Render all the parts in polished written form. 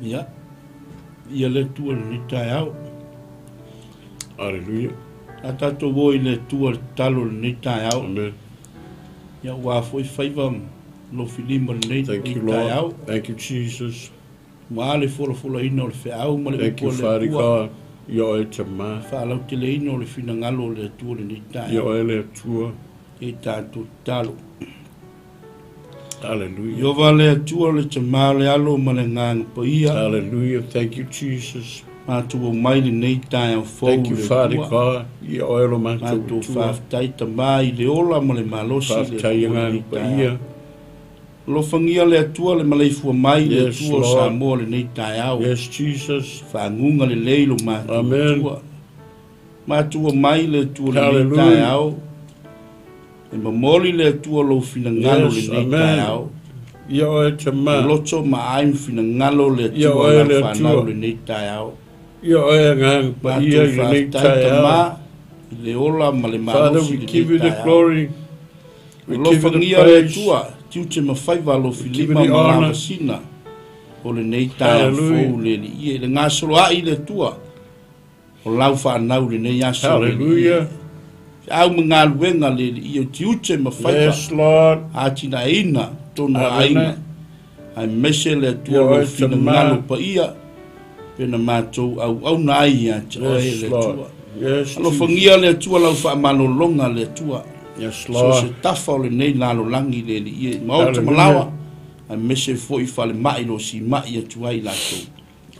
Ia. Ia le tua ni tai au. Hallelujah. A tatou voi le tua talo ni tai au. Amen. Ia wa foi faiva lo filima ni Thank you, tai Lord. au. Thank you, Jesus. Ma le fola ina o le fe au ma le Thank you, upo Father le tua. God. Yo e te ma. Fa lau te le ina o le fina ngalo le tua ni tai au. Yo e le tua. E tatou talo. Hallelujah. Yo vale atua le te male alo ma le ngang pa ia. Hallelujah. Thank you, Jesus. Ma tu o mai le nei tai au fau Thank you, le Father tua. God. Yo e lo Ma matou tu tua. whaftai ta mai le ola ma le malosi le Whaftai tua ngā le pa tai ia. au. Lo fangia le atua le maleifua mai le Yes, tua Lord. sa mo le nei tai au. Yes, Jesus. Whangunga le leilo ma tu Amen. tua. Ma tu o mai le tua le nei Hallelujah. tai au. E mamoli le tua lo fina ngalo le Yes, nei tai amen. au. Yo e te ma. Loto ma ai fina ngalo le Ia tua oe la le whanau atua. le nei tai au. Yo e ngā pa Ma tu ia i le nei whaftai tai ta au. ma i le ola ma le Father, malosi we le give nei you the tai au. glory. We Lo give you the fangia le praise. tua, tiu te mawhaiva lo give you filima the ma honor. lava sina. O le nei tai au Hallelujah. fōu le li ie. Le ngā solo ai le tua. O lau whanau le nei aso le li ie. Hallelujah. Au ma ngā luenga le li ie. Tiu te mawhaiva. Yes, Lord. Atina ina, tono Amen. aina. Ai mese le tua Yo lo e fina te ma. ngalo pa ia. Pena mātou au na ai ia te oe Yes, le Lord. tua. Yes, Alo Jesus. fangia le tua lau whaamalolonga le tua. Yes, So Lord. se tafa o le nei lalo langi le li ie. Ma o te Hallelujah. malawa. Ai mese fo i whale mai lo si mai atu ai lato.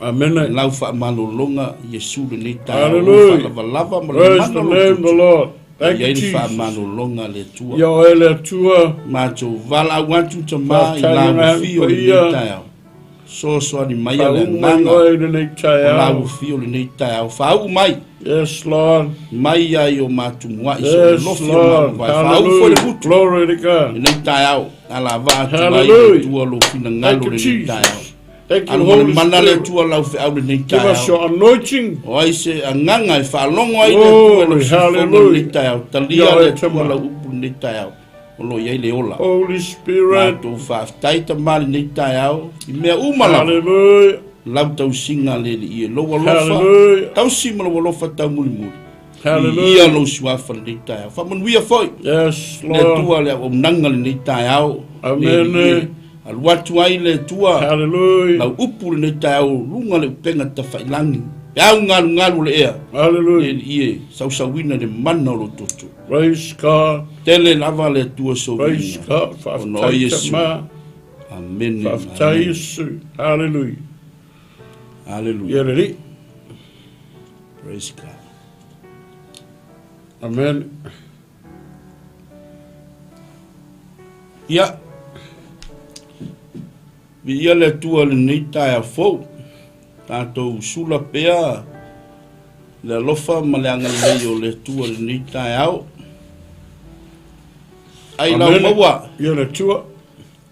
Amen. Lau whaamalolonga Yesu le nei tai. Hallelujah. Lava ma le Praise the mana name of the lo Lord. Thank you, Iai Jesus. whaamalolonga le tua. Yo e le tua. Mātou vala watu ta mai Whaftai lau ngā fio le paia. nei tai au. So ni mai le Whaumai nganga. oe le nei tai Lau au. fio le nei tai au. Whau mai. Yes, Lord. Mai ai o mātou mua iso. Yes, Lofio Lord. mai. Whau fo le Hallelujah. butu. Glory to God. Le nei tai au. Ala vātu ai Hallelujah. le tua lo fina Thank ngalo you, le nei tai au. Jesus. Thank you, Alo Holy mana le Spirit. tua lau fe au le nei Give tai us au. your anointing. O ai se anganga e whaalongo ai le tua lo Glory, sifonga le hallelujah. nei tai au. Talia Yo, le e tua tama. lau upu le nei tai au. O lo iai le ola. Holy Spirit. Mātou whaftai ta mali nei tai au. I mea umala. Hallelujah. Lau tau singa le li ia. Loa lofa. Hallelujah. Tau sima loa lofa tau muli muli. Ia Hallelujah. lo suafa le nei tai au. Whamanuia foi. Yes, Le Lord. tua le o nanga le nei tai au. Amen. Le li ia. Alu atu ai le tua. Hallelujah. Lau upu le nei tai au. Lunga le upenga ta whailangi. E au ngalu ngalu le ea. Le Hallelujah. li ia. Sausawina le mana o lo toto. Praise God. Tele lava le tua so Praise vina. God. Ono Whaftai Yesu. tama. Amen. Whaftai Amen. Yesu. Hallelujah. Hallelujah. Yereri. Praise God. Amen. Ia. Ia le tua le nei tai a fou. Tātou sula pea. Le alofa ma le anga lei o le tua le nei tai au. Ai lau Amen. maua. Yere tua.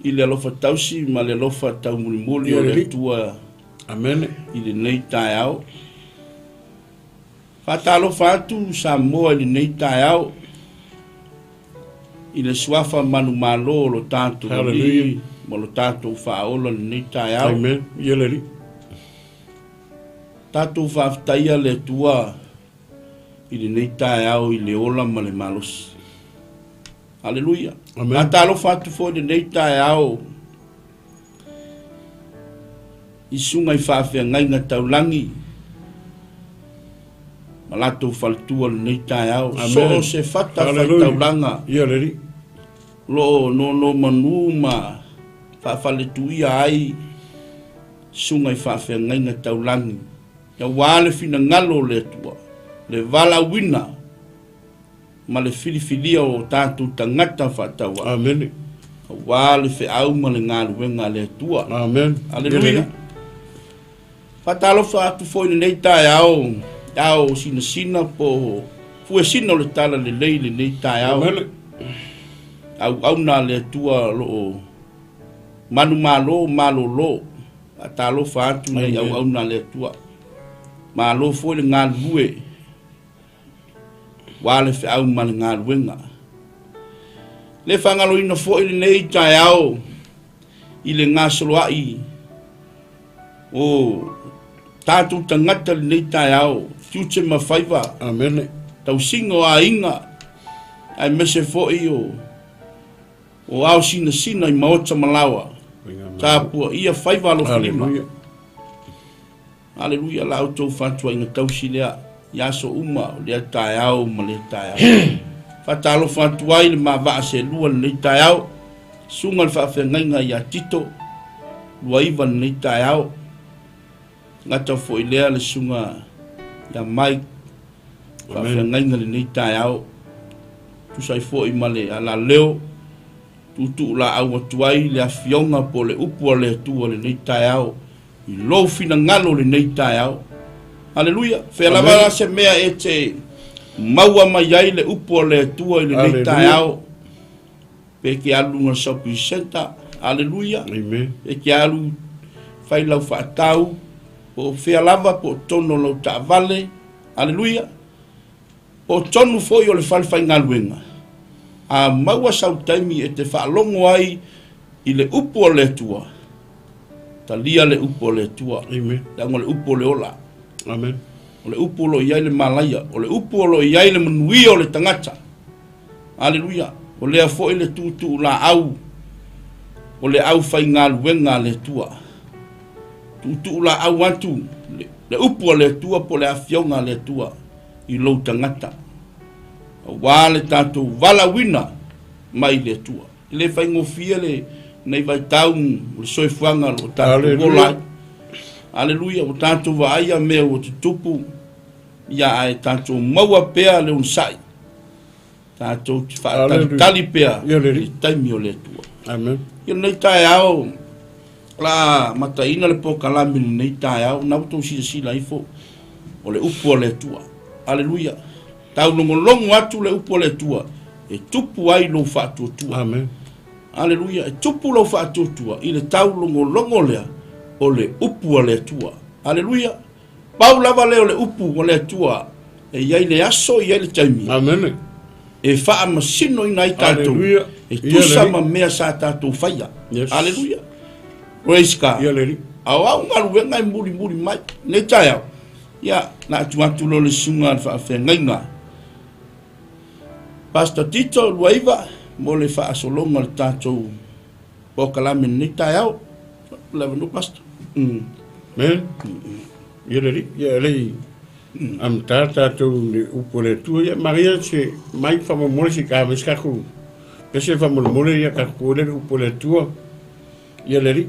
I le alofa tausi ma le alofa tau muli muli o le Ia. tua Amen. i le nei tai au. Whatalofa atu sa moa i le nei tai au. I le suafa manu malo lo tātou Hallelujah. li. Ma lo tātou whaola le nei tai au. Amen. Yereri. Tātou whaftaia le tua i le nei tai au i le ola ma le malos. Hallelujah. Amen. Whatalofa atu fo i le nei tai au. I sunga i whawhia ngai ngā taulangi. Ma lato whaltua le nei tai au. Amen. So se whata whai Hallelujah. taulanga. Yereri. Lo no manu ma whawhale tuia ai. Sunga i whawhia ngai ngā taulangi. Ia wale fina ngalo le tua. Le vala wina. Ma le filifilia o tātou tangata whatawa. Amen. Wale fe au ma le ngā luenga le tua. Amen. Hallelujah. Whatalofa atu foi nei tai au. Au sina po. Fue sina o le tala le leile nei tai au. Amen. Au na le tua lo. Manu malo lo. Whatalofa atu nei au na le tua. Malo foi le ngā lue. Wale fe au ma le ngā luenga. Le whangalo ina foi nei tai au. I le ngā soloai. o tātou tangata le nei tai au, tiute mawhaiva, Amen. tau singo a inga, ai mese fo'i o au sina i maota malawa, tāpua ia whaiva alo whilima. Hallelujah. Aleluia, la autou whatua inga tausi lea, yaso uma, lea tai au, ma lea tai au. Whatalo whatua i le mawaa se lua le nei tai au, sunga le whawhengainga i a tito, lua iwa le nei tai au, ngata fo i lea le sunga ya mai, whawhengainga le nei tai au, tu sai fo i male ala leo, tu la au atuai le afionga po le upua le tua le nei tai au, i lo fina ngalo le nei tai au. Haleluia. Fe lava se mea e te maua mai ai le upua le tua i le nei tai au. Pe ke alu nga shopping center. Haleluia. Amen. Pe ke alu fai lau whaatau, po fe lava po tono lau ta vale. Haleluia. Po tonu foi o le falfai ngaluenga. A maua sau taimi e te whaalongo ai i le upua le tua. Talia le upo le tua. Amen. Dango le upo le ola. Amen. O le upo lo iai le malaya. O le upo lo iai le manui o le tangata. Aleluia. O le afo i le tutu la au. O le au fai ngā luenga le tua. Tutu la au atu. Le upo le tua po le afionga le tua. I lo tangata. Wa le tatou vala wina mai le tua. I le fai ngofia le nei vai tau le soifuanga o tātou gola. Aleluia, o tātou vaia mea o te tupu, ia ai tātou maua pea le unsai. Tātou te whaatali pea, le taimi o le tua. Amen. Ia nei tae au, la mataina le pokalami nei tae au, nau tau sila ifo, o le upu o le tua. Aleluia. Tau longo atu le upu o le tua, e tupu ai lo whaatua tua. Amen. Aleluia, e tupu lau whaatotua, i le tau longo lea, o le upu o le tua. Aleluia, pau lava leo le upu o le tua, e iai le aso, iai le taimi. Amen. E wha masino ina i tātou, e tusa ma mea sa tātou whaia. Yes. Aleluia. Praise God. Ia leri. Au ngaru wenga i muri mai, ne tai au. Ia, na atu lo le sunga al whaafengainga. Pastor Tito, luaiva, mo le whaasolonga le tātou pokalame ni tai au. Lewa no pastor. Men. Ia leri. Ia leri. Am tātou le upo le tua. Ia Maria se mai whamamole si ka meskaku. Pese whamamole ia kaku le upo le tua. Ia leri.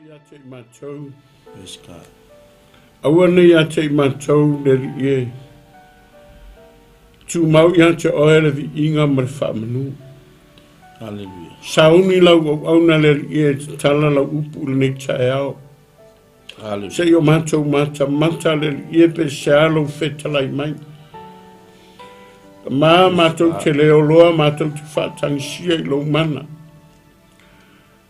ia te mātou. Praise God. Awana ia te mātou le ie. Tu mau ia te oere vi inga ma le whaamanu. Hallelujah. Sauni lau au na le ie tala lau upu le nei tae au. Hallelujah. Se yo mātou mata le ie pe se alo whetalai mai. Mā mātou te leo loa, mātou te whātangisia I lau mana.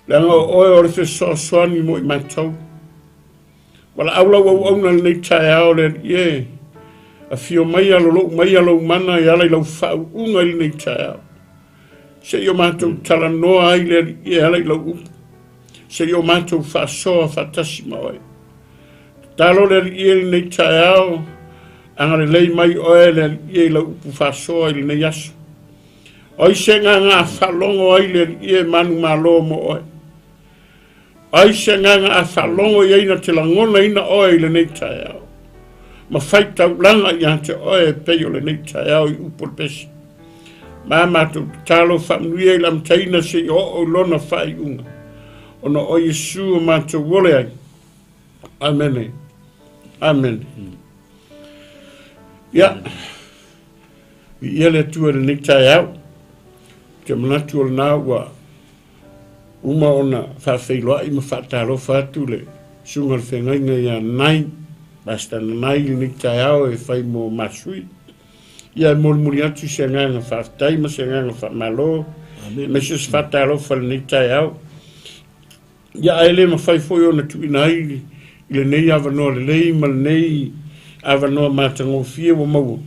Langa oe ore te soani mo I mātou. Wala aulau au na nei tae au le ie. A fio mai alo mana I ala I lau whau unga I nei tae au. Se yo mātou tala noa ai le ie ala I lau upu. Se yo mātou whasoa whatasi mawai. Talo le ie nei tae au. Angare lei mai oe le ie lau upu whasoa I nei aso. Oi se ngā whalongo ai le ie manu malo mo oe. Ai se ngā whalongo I eina te langona ina oe le nei tae au. Ma whaitau langa I ante oe peio le nei tae au I upo le pesi. Mā mātou talo whamnuia I lam teina se I o lona whai unga. Ona o Yesu mātou wole ai. Amen. Amen. Ia. Ia le tua le nei tae au. Te manatu o le nā ua. Uma ona whawheiloa I ma whataro whatu le. Sunga le whengainga ia nai. Basta nai le nei tae au e whai mo masui. Ia muri atu se nganga whaftai ma se nganga whamalo. Me se whataro whale nei tae au. Ia ele ma whai foi ona tuina ai. Le nei avanoa le lei ma le nei avanoa mātango fia wa mau.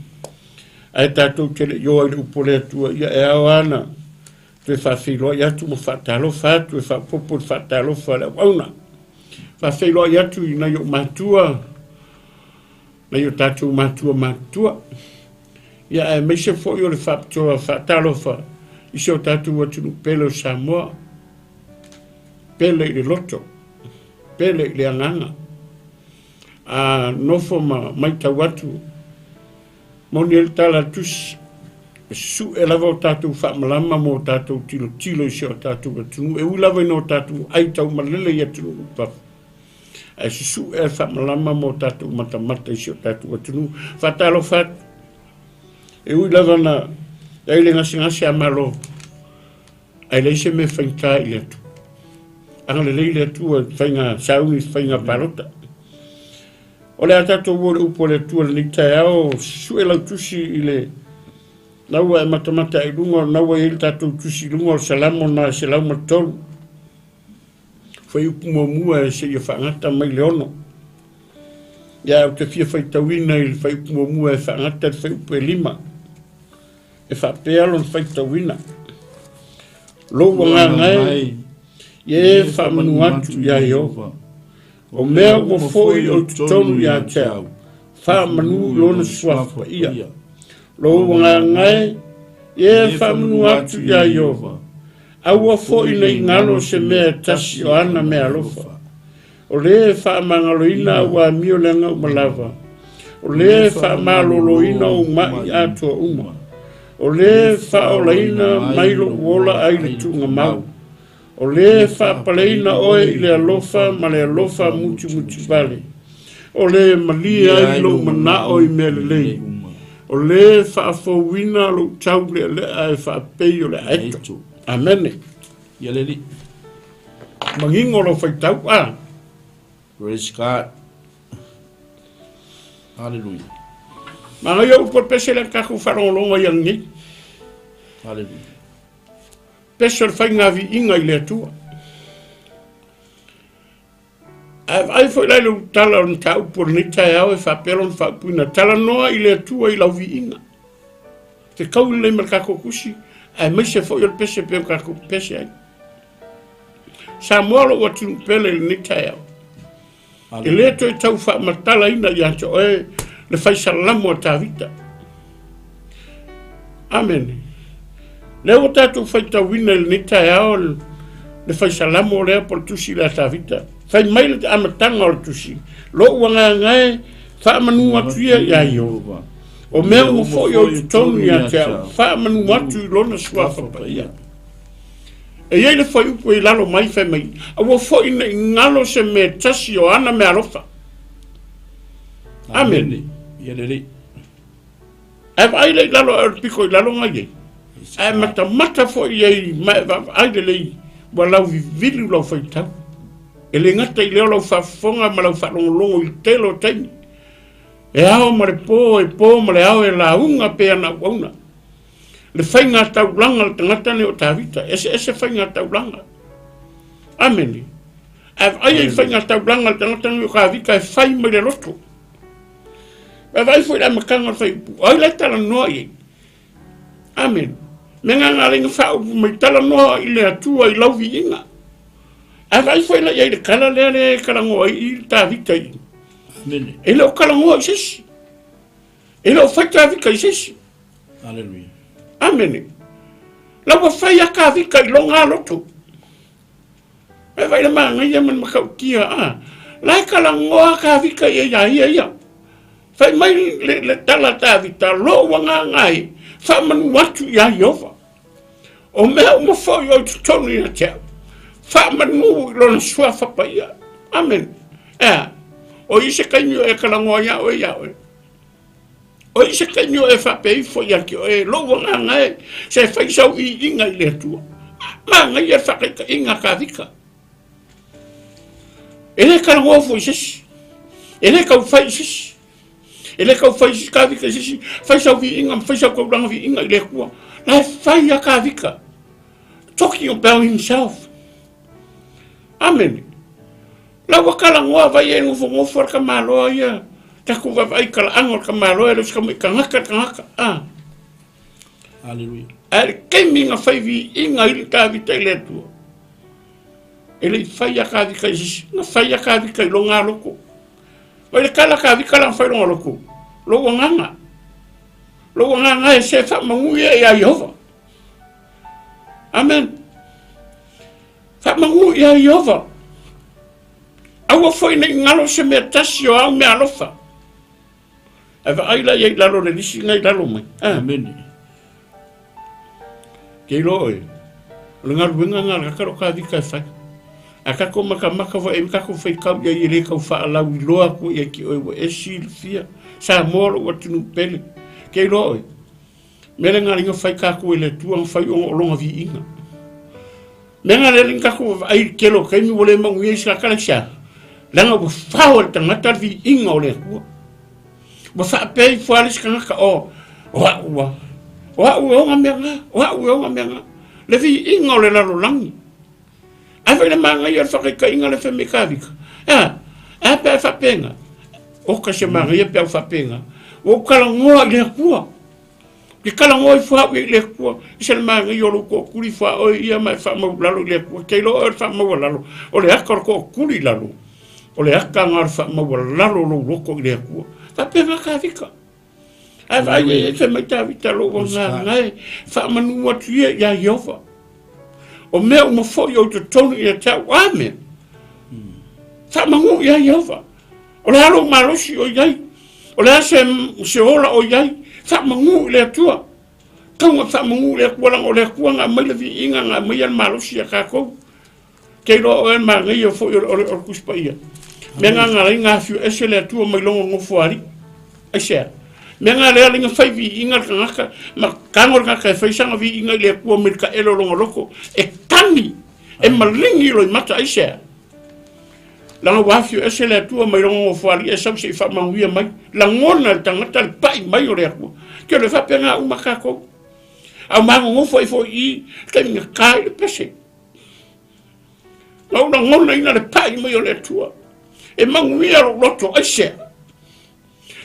Ai tātou te le ioa I le upole atua ia e au ana. Te whawhiloa I atu ma whatalo whatu e whapopo whatalo whale wauna. Whawhiloa I atu I na yo mātua. Na yo tātou mātua. Ia e meise foi o le whaptoa whatalo wha. I seo tātou atu pele o Samoa. Pele I le loto. Pele I le anganga. Nofo ma mai tau atu. Moni el tala tusi. Su e lava o tātou whamalama mo tātou tilo I seo tātou atunu. E ulava ino tātou ai tau malele I atunu upafu. E su e whamalama mo tātou matamata I seo tātou atunu. Whatalo whatu. E ulava na eile ngasi a malo. Ai leise me whainka I atu. Anga le leile atua whainga sauni whainga parota. O le atato wole upo le tua le niktae au su e lau tusi I le naua e matamata I lunga naua I le tatou tusi lunga o salamo na se lau matolu. Whai upu mua e se ia whaangata mai le ono. Ia o te fia whaitawina I le whai upu mua e whaangata le whai upu e lima. E whapealon whaitawina. Lo wanga ngai. Ie whamanu atu ia Iova. O mea ua foi o tutonu ia teo. Whamanu lona swafa ia. Lo wanga ngai. Ie whamanu atu ia Iova. Aua foi nei ngalo se mea tasi o ana mea lofa. O le whamangaloina ua mio lenga umalava. O le whamaloloina o mai atua uma. O le whaolaina mailo uola ai le tunga mau. O le whapaleina oe I le alofa ma le alofa muti vale. O le malia I lo manao I mea le lei. O le whaafowina lo tau le lea e whaapei o le aito. Amene. Ia leli. Mangingo lo whaitau a. Praise God. Hallelujah. Mga iau por pese le kaku wharongolonga yang ni. Hallelujah. Pese le whainga vi inga I le atua. Ai foi lai lo tala on tau por ni tai au e whapelon whapuina. Tala noa I le atua I lau vi inga. Te kau le merkako kusi. Ai meise foi o pese pe kako pese ai. Sa molo o tu pele ni tai au. E le to tau wha matala ina I ato e le whai salamo a ta vita. Amen. Le o tatou whai tawina il ni tai au le whai salamo lea por tusi la ta vita. Whai mai le amatanga o tusi. Lo wanga ngai wha manu atuia ia Iova. O mea o fo I o tutonu ia te au. Wha manu atu I lona swafa pa ia. E ia le foi upu I lalo mai fai mai. A ua foi na ngalo se me tasi o ana me alofa. Amen. Ia le rei. E vai le lalo ar piko I lalo ngai. E mata foi ai ai le lei. Wa lau vili lau fai tau. E le ngata I leo lau whafonga ma lau whalongolongo I telo taini. E ao ma le pō ma le ao e la unga pe ana wauna. Le whai ngā taulanga le tangata ne o tāwita. Ese whai ngā taulanga. Amen. E ai whai ngā taulanga le tangata ne o kāwika e whai mai le loto. E vai foi la makanga whai upu. Ai lai tala noa I. Amen. Me ngā ringa whau mai tala noa I le atua I lauvi inga. E vai foi la iai le kala le kalangoa I tāwita I. Amen. E leo kalangoa I sesi. E leo whai tāwika I sesi. Hallelujah. Amen. Lawa whai a kāwika I longa loto. E vai la maa ngai man makau kia. Lai kalangoa kāwika I ia. Whai mai le tala tāwita lo wanga ngai. Wha manu watu ia Iova. O mea umawhau I o tutonu I na teo. Wha manu lona sua whapaia. Amen. O I se kainio e kalangoa ia oe. O I se kainio e whapei fo ia ki o lo wanga ngai. Se whai sau I inga I le atua. Maa ngai e whakaika inga kāwika. E le kalangoa fo I sesi. E le kau whai sesi. E le kau whai kāwika sisi, whai sau vi inga, whai sau kauranga vi inga I le kua. Lai whai a kāwika. Talking about himself. Amen. La wakala ngoa vai e ngofo ka maloa ia. Taku vai kala angor ka maloa le ska ka ngaka. Hallelujah. Ai kemi nga whai vi inga I ta vita I le tua. Ele whai a kāwika sisi, nga whai a kāwika I longa loko. Vai le kala kāwika la whai longa loko. Lo nganga e se wha mangu ia I Iova. Amen. Wha mangu ia I Iova. Aua foi nei ngalo se mea tasi o au mea alofa. Ava aila iei lalo le lisi ngai lalo mai. Amen. Kei loe. Le ngaru wenga ngara kakaro kāwika e whai. A kako maka wa e kako whai kau ia I le kau wha alau I loa ko ia ki oe wa e silfia. Sa moro wa tunu pele. Kei loe. Mele ngā ringa whai kako e le tuang whai o longa vi inga. Menga le ringa kako ai kelo kaimi wale mangu ia isa kala sia. Langa wa whao le tangata vi inga o le kua. Wa wha pei whalis ka ngaka o. Wa ua nga menga. Le vi inga o le lalo langi. Awe le manga ia whakaika inga le wheme kāwika. A pe whapenga. O ka se manga ia pe whapenga. O kalangoa I le kua. Ke kalangoa I whau I le kua. I se le manga I olo ko kuri whao ia mai whamau lalo le kua. Kei lo o whamau lalo. O le akar ko kuri lalo. O le akar whamau lalo lo loko I le kua. Whapenga kāwika. A vai e se mai tāwita lo wanga ngai. Whamanu atu ia Iova. O mea umawhoi o te tonu I a tau. Amen. Whamangu ia Iova. O le halo marosi o iai. O le se ola o iai. Whamangu le atua. Kaunga whamangu le kualang o le kuanga mai le vi inga ngā mai an marosi a kākou. Kei roa o en maa ngai o fwoi o kuspa ia. Mea ngā rai ngā whiu ese le atua mai longo ngofuari. Aisea. Mea ngā rea linga whai vi inga ka ngaka. Ma kāngor ngaka e whaisanga vi inga le kua mirka elo longo loko. E tani. E malingi loi mata aisea. Langa wafio ese le atua mai longo ngofuari. E sau se I whamahuia mai. Langona le tangata le pai mai o le akua. Kia le whapea ngā umakako. Au mango ngofo I fo I. Kai minga kai le pese. Ngau langona ina le pai mai o le atua. E manguia lo loto aisea.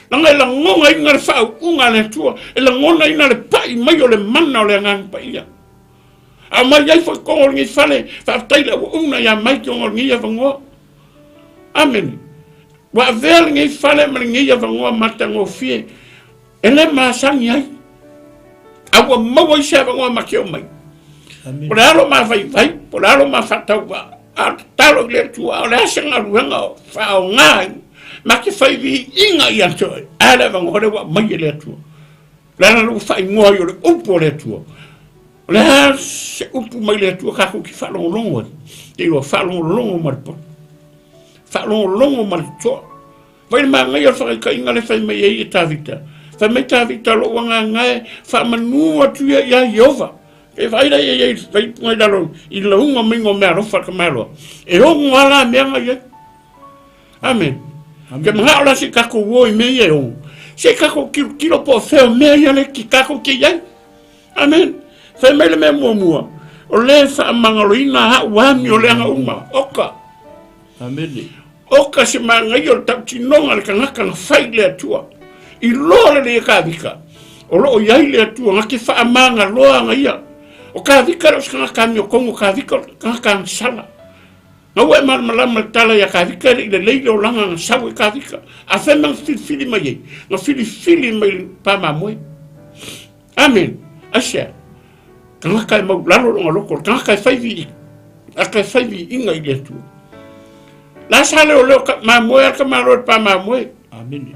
Langa e langonga inga le whau unga le tua. E langona ina le pai mai o le mana o le angang paia. A mai ai fo kongol ngi fale. Whaaftaila wa una ia mai ki ongol ngi ia vangoa. Amen. Wa vel ngi fale ma ngi ia vangoa mata ngofie. E le maasangi ai. Awa mawa I se vangoa makeo mai. Po le alo ma vai. Po le alo ma whatau wa. A talo le tua. O le asanga ruanga o whao ngai. Ma ke whai vi inga I antoe. Ale wangore wa mai le tua. Lana lu whai ngoi o le upo le tua. Le se upu mai le tua kako ki whalongongo. Te ua whalongongo maripo. Whalongongo maripo. Vai ma ngai al whakai ka inga le whai mai e tāwita. Whai mai tāwita lo wanga ngai whamanua tuia ia Yehova. E vai da e vai ngai dalo i la unga mingo mea rofa ka maro. E hongo ala mea ngai. Amen. Ke mga ola si kako woi mea e hongo. Se kako kilo po feo mea ia ki kako ki iai. Amen. Whai mai le mea mua. O le wha mangaloina ha wami o le anga uma. Oka. Amen. Oka se mangai o tau tinonga le kangaka na whai le atua. I loa le ka vika. O loo iai le atua ngake wha amanga loa ngaia. O ka vika ro skanga kami o kongo ka vika kangaka ang sala. Nga ue malama tala ya ka vika le leile o langa nga sawe ka vika. A whai mang fili mai ei. Nga fili mai pa mamoe. Amen. Asia. Kangaka e mau lalo longa loko. Kangaka e whaivi. Aka e whaivi inga i le atua. La sale o leo ka mamoe ka maro pa mamoe. Amen.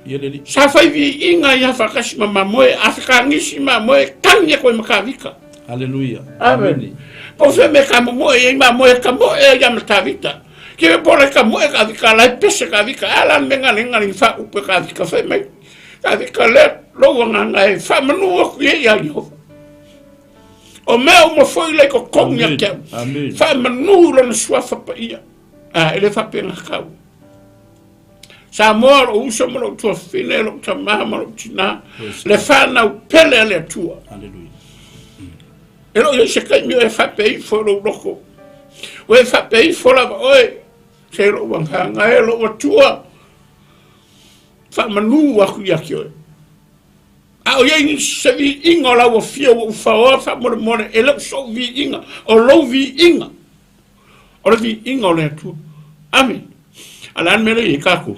Yeleli. Sa whaivi inga i hawhakasi ma mamoe. Afika ngisi mamoe. Kangia koe makavika. Hallelujah. Amen. Po fe me ka mamoe e mamoe ka moe e ya matavita. Ke me pole ka moe ka vika lai pese ka vika. Ala menga lenga ni fa upe ka vika fe me. Ka vika le lo wanga ngai fa manu o kuye ya yo. O mea o mo foi le ko kongia ke. Amen. Fa manu lo na swafa pa ia. Ele fa pena kau. Sa mor o uso mo lo tua fine lo ta mama lo tina. Le fa na pele le tua. Hallelujah. Elo yo se kai mi e fa pei fo lo loko. O e fa pei fo la oi. Se lo wanga ngai lo o tua. Fa manu wa ku ya kio. A o ye se vi inga la o fio o fa o fa mo mo elo so vi inga. O lo vi inga. O lo vi inga le tua. Amen. Alan mele i kako.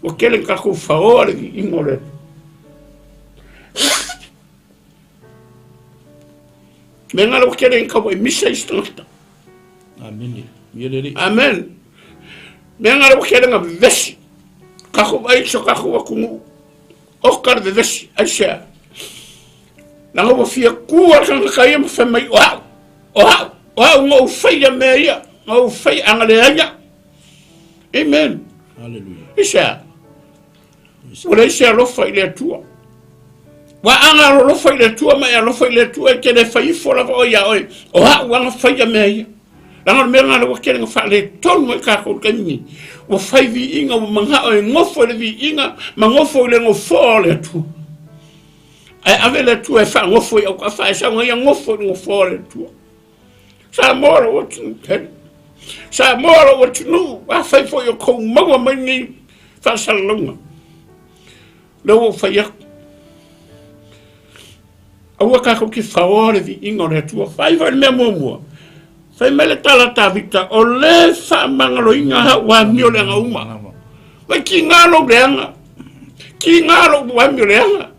O kele kako faore di ingole. Menga o kele kako e misa istanta. Amen. Yeleli. Amen. Menga o kele nga vesi. Kako vai so kako wa kungu. O kar de vesi aisha. Na o fia kuwa kan kai mo fa mai wow. Wow ngo fa meia. Mau fai angaleanya. Amen. Hallelujah. Isha. Ora isha lo fai le tua. Wa anga lo fai le tua ma lo fai le tua ke le fai fora o ya oi. O ha wa fai ya me. Lango me nga lo ke nga fa le ton mo ka ko kani. O fai vi inga mo manga o ngofo le vi inga ma ngofo le ngofo le tua. Ai ave le tua fa ngofo ya ka fa sa nga ngofo le tua. Sa moro o tin. Sa moro o tunu a fai fo yo ko mawa mani fa salunga. Lo fai ya. Awa ka ko ki faore vi ingo le tua fai va me mo. Fai mele tala ta vita o le fa mangalo inga ha wa mio le nga uma. Wa ki ngalo lenga. Ki ngalo wa mio lenga.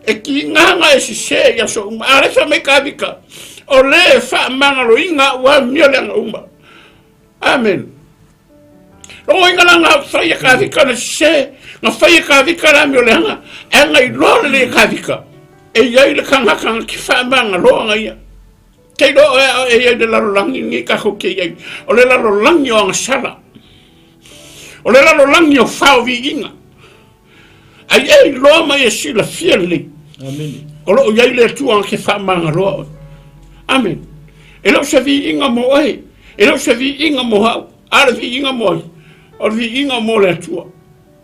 E ki nganga e se ya so are fa me ka vika. O le fa mangalo inga wa mio le nga uma. Amen. Lo inga nga fai ka vika na se nga fai ka vika la mio lenga. E nga I lo le ka vika. E yai le kanga ki fa mangalo nga ia. Kei do e de la langi ni ka ko ke ye. O le la langi o sala. O le la langi o fa vi inga. Ai e lo ma e si la fieli. Amen. O lo yai le tu an ke fa manga ro. Amen. E lo se vi inga mo e. E lo se vi inga mo ha. Ar vi inga mo. O vi inga mo le tu.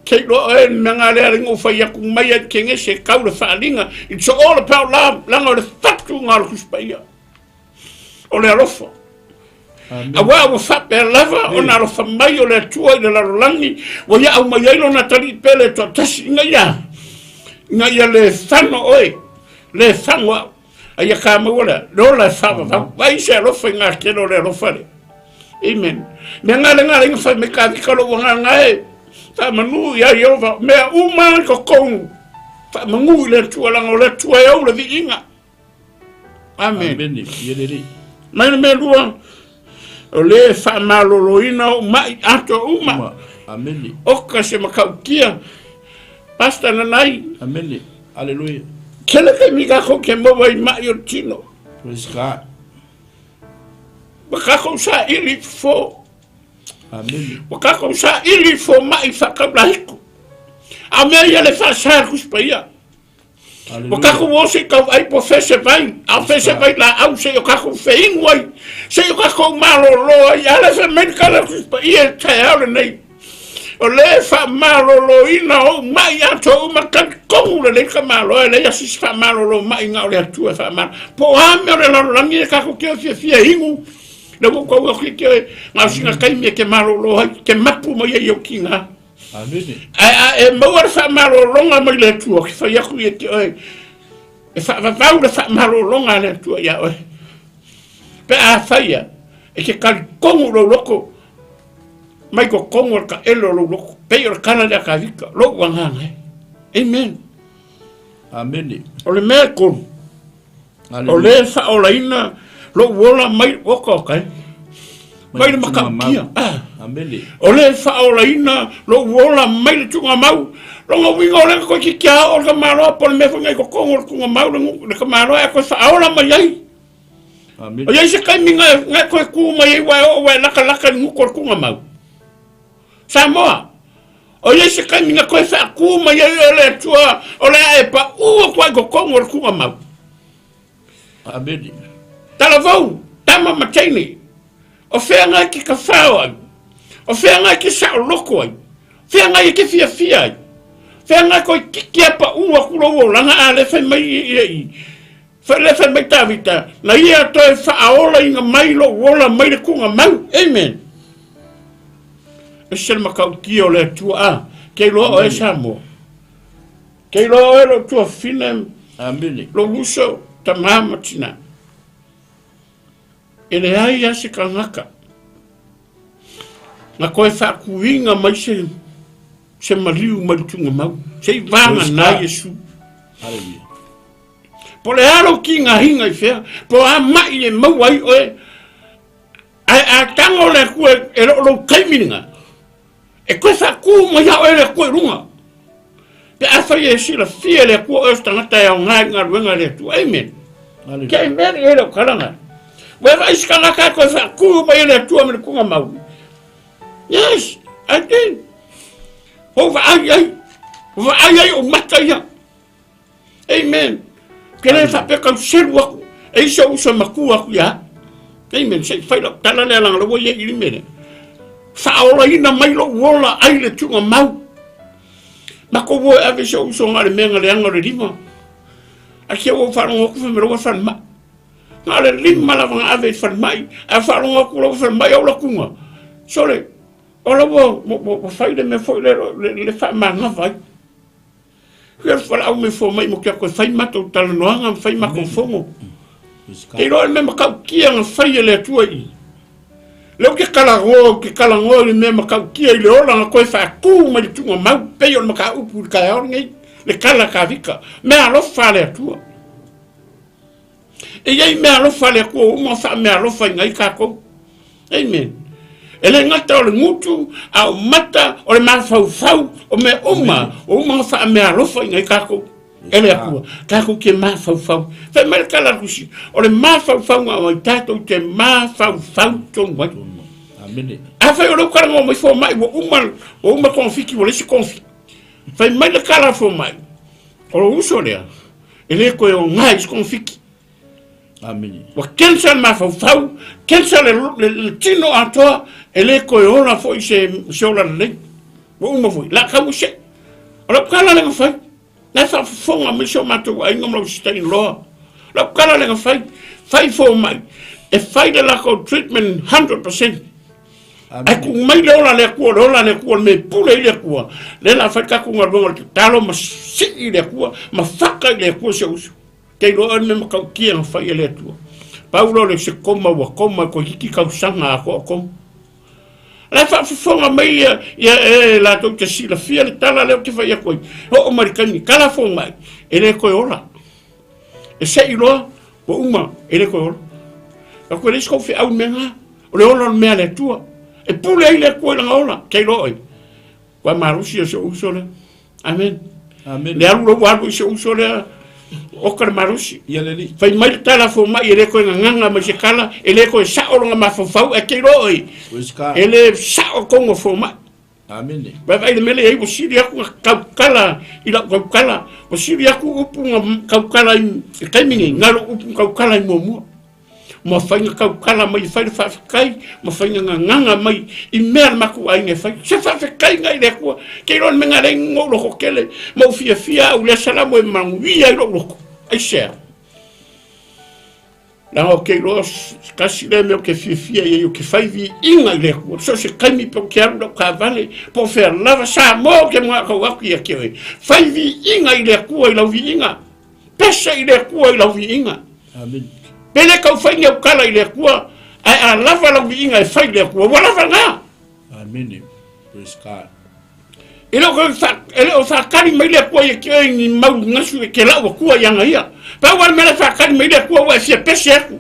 Kei do e manga le ngo fa ya ku mai e ke se ka le fa linga. It's all about love. Langa le fatu ngal ku spaya. O le alofa. Awa o fa pe lava o na alofa mai o le tua I le lalangi o ia au mai lo na tali pele to tasi nga ia le fano oi le fano ai ka mo le lo la fa vai se alofa nga ke lo le alofa le amen me nga fa me ka ka lo nga e fa manu ia Yehova me uma ko kon fa manu le tua la le tua e o le vinga amen Yeleli. Mai me lua o le fa maloloina mai ato uma. Amen. O ka se makaukia. Pasta na nai. Amen. Hallelujah. Kele kai mika ko ke mo wai mai o tino. Praise God. Wakako sa ili fo. Amen. Wakako sa ili fo mai whakabrahiku. A mea ia le whaasara kuspaia. Wakako wose kau ai po fese vai. A fese vai la au se o kako fein wai. Se o kako malo loa. Ia le fe medikala kuspaia tai aure nei. O le fa malo lo ina o mai ato o makan kongu le ka malo le ya sis fa malo lo mai nga o le atua fa malo. Po ame o le langi e kako ke fia hingu. Le mo ko ke nga singa kai me ke malo lo ke mapu mo ye yo kinga. Amen. E mo fa malo longa mo le tu ke fa ya ku ye ke e fa fa malo longa le tu ya o. Pe a fa ya e ke kal kongu lo loko. Mai ko kongo ka elo lo pe o kana da ka vika lo wanga. Amen. Amen. O le me ko. O le fa o la ina lo wola mai o ko kai. Mai le makakia. Amen. O le fa o la ina lo wola mai le tunga mau. Lo ngo wingo le ko ki kia o ka malo po le me fanga ko kongo tunga mau le ka malo e ko fa o la mai ai. Amen. O ye se kai minga nga ko ku mai wa o wa la ka ngu ko kunga mau. Samoa. O ye se kai minga ko fa ku mai ai le tua o le e pa u ko kongo kunga mau. Amen. Talavou, tama matene. O whenga ki ka whao ai. O whenga ki sa o loko ai. Whenga i ki fia ai. Whenga ko ki kia pa ua kuro o langa a le whai mai i. Le whai mai tawita. Na ia toi whaaola inga mai lo wola mai le kunga mau. Amen. E sel makau ki o le tua a. Kei loa o e Samoa. Kei loa o e lo tua finem. Amen. Lo uso ta mama tina. Ele ai ase ka ngaka. Nga koe whakuinga mai se mariu maritunga mau. Se vanga na Yesu. Hallelujah. Po le aro ki ngā hinga i whea. Po a mai e mau ai oe. A tango le kue e lo kaimininga. E koe whaku mai a oe le kue runga. Pe a whai e sila fia le kua oe stangata e o ngai ngā ruenga le tu. Amen. Kei meri e le karanga. Wherever is kanaka ko sa ku ba ile tu am ku mau. Yes, I did. Over ai o mataya. Amen. Kena sa pe kan serwa. E so maku aku ya. Amen. Sei fai lo tala le lang lo ye ili mene. Sa ola ina mai lo wola ai le tu mau. Mako wo ave so ngale menga le ngale rima. Aki o fa no ku me ro fa ma. Ngale lima la vanga ave fan mai a falonga ku lo fan mai o la kunga sole o la mo fai de me foi le fa manga vai que fa au me fo mai mo que ko fai mato tal no anga fai ma con fomo e lo me ma ka ki ang fai le tuai lo que kala ngo le me ma ka ki le ola ko fa ku ma tu ma pe yo ma ka u pu ka o ngai le kala ka vika me a lo fa le tuai. E yei mea lofa le kua uma wha mea lofa ngai kako. Amen. E le ngata o le ngutu, a o mata, o le maa fau, o mea uma wha mea lofa ngai kako. E le akua, kako ke maa fau. Whai mele kala kusi, o le maa fau ngā mai tātou te maa fau tonu wai. Amen. A whai o rau karanga o mai fo mai, o uma konfiki, o lesi konfiki. Whai mele kala fo mai, o lo uso lea, e le koe o ngai is konfiki. Amen. Wa kensa ma fau, kensa le tino atoa, e le koe ona fo i se ola le. Wa uma fo, la kau se. O la kala le ngafai. Na fa fonga me se o matou ai ngam lau stai loa. La kala le ngafai. Fai fo mai. E fai de la ko treatment 100%. Ai ku mai le ola le kua me pule le kua. Le la fai ka ku ngalonga talo ma si le kua, ma faka le kua se usu. Kei loa me makau kia nga whai ele atua. Paulo le se koma wa koma ko hiki kau sanga a koa koma. La whaafonga mai ia la tau te sila fia le tala leo te whai a koi. Ho o marikani, kala fonga mai, ele koe ora. E se i loa, wa uma, ele koe ora. A koe lesko whi au menga, o le ola mea le atua. E pule ai le koe langa ola, kei loa oi. Wa marusi a se uso le. Amen. Amen. Le alu lo wadu i se uso le. o ka marusi ia le li fai mai tala fo mai ele ko nganga ma se kala ele ko sa o nga ma fo fau e ke roi Weska ele sa o ko fo mai amene ba vai mele e o siri aku kaukala ila kaukala o siri aku upu kaukala i kaimingi ngalo upu kaukala i mo fainga kaukala mai fai fa kai mo fainga nganga mai i mer maku ai ne fai se fa kai ngai le ko ke ron menga le ngolo ko kele mo fia u le sala mo manguia i lo ai se la o ke los kasi le me ke fia e o ke fai vi inga le ko so se kai mi po ke ando ka vale po fer lava sa mo ke mo ko wa ki ke fai vi inga i le ko i lo vi inga pesa i le ko i lo vi inga amen pele ka fai nge kala ile kua ai a lava la winga e fai le kua wala vanga amene Weska ele o fa kali mai le kua e ke ni mau ngasu e ke la o kua yanga ia pa wal mele fa kali mai le kua wa se pese ku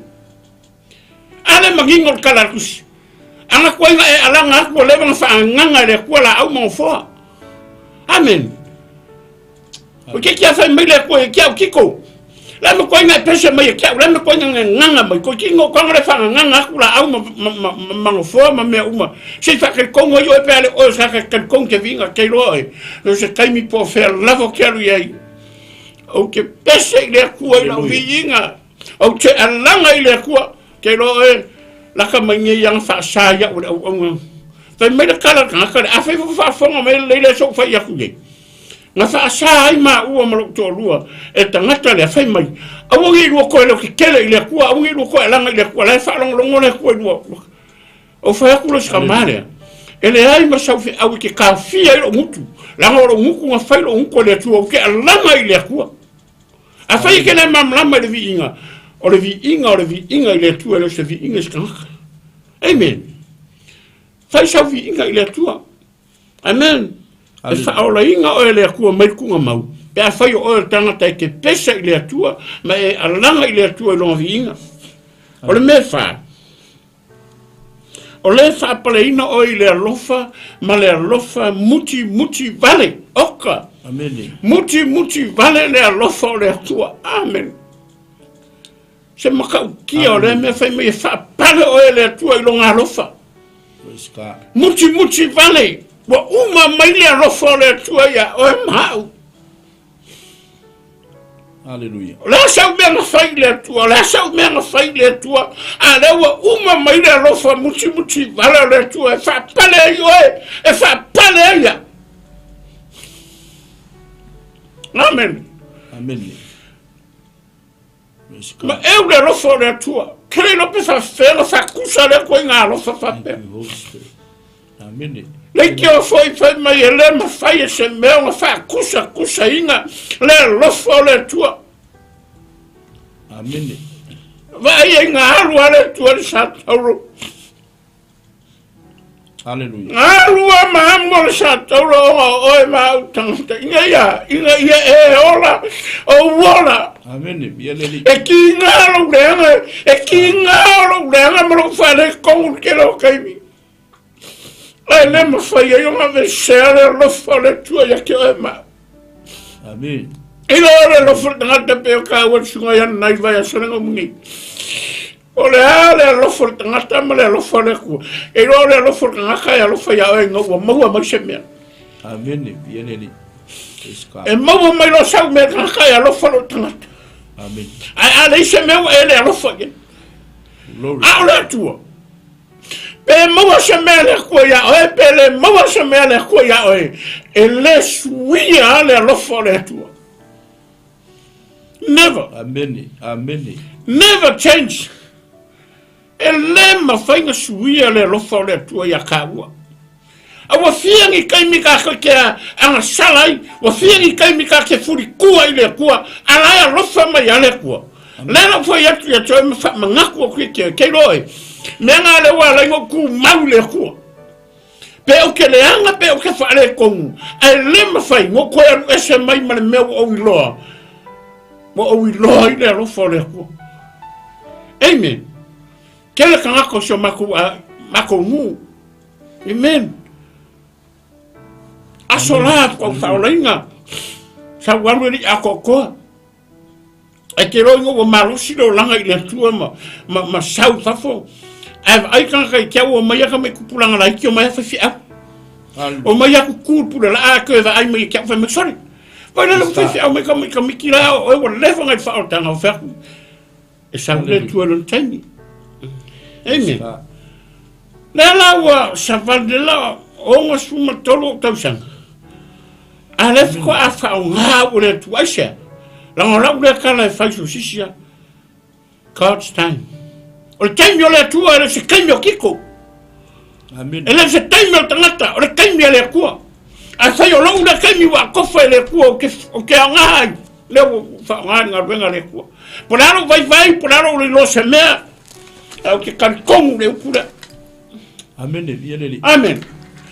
ale magingo kala kus anga kua e ala nga ko le bang fa nganga le kua la au mo fo amen o ke kia fai mai le kua e kia o kiko la me ko nga pese mai ke la me ko nga nganga mai ko kingo ko ngre fa nganga ku la au ma fo ma me uma se fa ke kongo yo pe ale o sa ke kon ke vinga ke loi no se kai mi po fer la vo ke lui o ke pese le ku la vinga o che alanga ile ku ke loi la ka mai yang fa sa ya o fa me le kala ka a fa fo me le so fa ya ku nga fa sa ai ma u mo to lua e tangata le fai mai a wo ngi ko le ki kele ile ku a wo ngi ko la ngai le ku la fa long le ku o fa ku lo skamare ele ai ma sa fi a ki ka fi ai mutu la ngoro muku nga fa lo ko le tu o ke la ngai le ku a fa ke le mam la ma de vinga o le vinga ile tu le se vinga ska amen fa sa vinga ile tu amen e fa ola inga o ele ku mai ku mau pe a fa o tanga ta ke pesa ile atua ma e alanga ile atua lo vinga o le me fa o le fa pale ina o ile lofa ma le lofa muti vale oka amen muti vale le lofa o le atua amen se maka ki o le me fa me fa pale o ele atua lo nga lofa Weska muti vale wa uma mai le rofo le tua ya o mau haleluya la sa me fai le tua la sa me fai le tua ale wa uma mai le rofo muti vale le tua fa pale yo e fa pale ya amen Weska ma eu le rofo le tua credo pe fa felo fa kusa le ko ngalo fa pe amen le que o foi mai ele ma fai se meu fa kusa inga le lofo le tua amen vai nga alu ale tua sa toro haleluya alu ma mo sa toro o ma tanta inga e ola o wola amen bieleli e ki nga lo denga mo fa le con que lo kai ele ma fai io ma vesere lo fa le tua ya che ma amen e lo lo fortanga pe ka wa sunga ya nai vai a sona ngomungi ole ale lo fortanga ma le lo fa le ku e lo fortanga ka ya lo fa ya e ngo mo ma se me amen bieleli Weska e mo mai lo sa me ka ya lo fa lo tanga amen ale se me ele lo fa ge glory ala tua pe mawa se mele ko ya o pele mawa se mele ko ya o ele suia le lo fole tu never never change ele ma fainga suia le lo fole tu ya kawa awa fiangi kai mika ke anga salai wa fiangi kai mika ke furi kuwa ile kuwa ala ya lo fa ma ya le kuwa le lo fo ya tu ya to ma fa ngako ko ke loi menga le wala ngo ku maule ku pe o ke le anga pe o ke fa le kon ai le ma fai ngo ko e se mai ma me o wi lo ile lo fo le ku amen ke le kan ko so mako mu amen asola ko fa olinga sa waru ni akoko ai ke roi ngo marusi lo langa i le tua ma sau tafo ai kan kai kia o mai ka me kupulanga la ki o mai fa fi o mai ku kupula la ka va ai mai kia fa me sorry vai le fa fi o mai ka mi kila o le fa ngai fa o tanga o fa e sa le tua lo tani amen la wa sa va de la o ngo suma tolo tausan ale ko a fa o nga o le tua sha la ngora o le kala fa su sisia God's time o le taimi o le atua le se kaimi o kiko Amen. ele se taimi o tangata o le kaimi o le akua a fai o lau le kaimi wa kofa e le akua o ke angai le o whaangai ngā ruenga le akua ponaro vai ponaro le lo se mea o ke karikongu le upura Amen. Amen.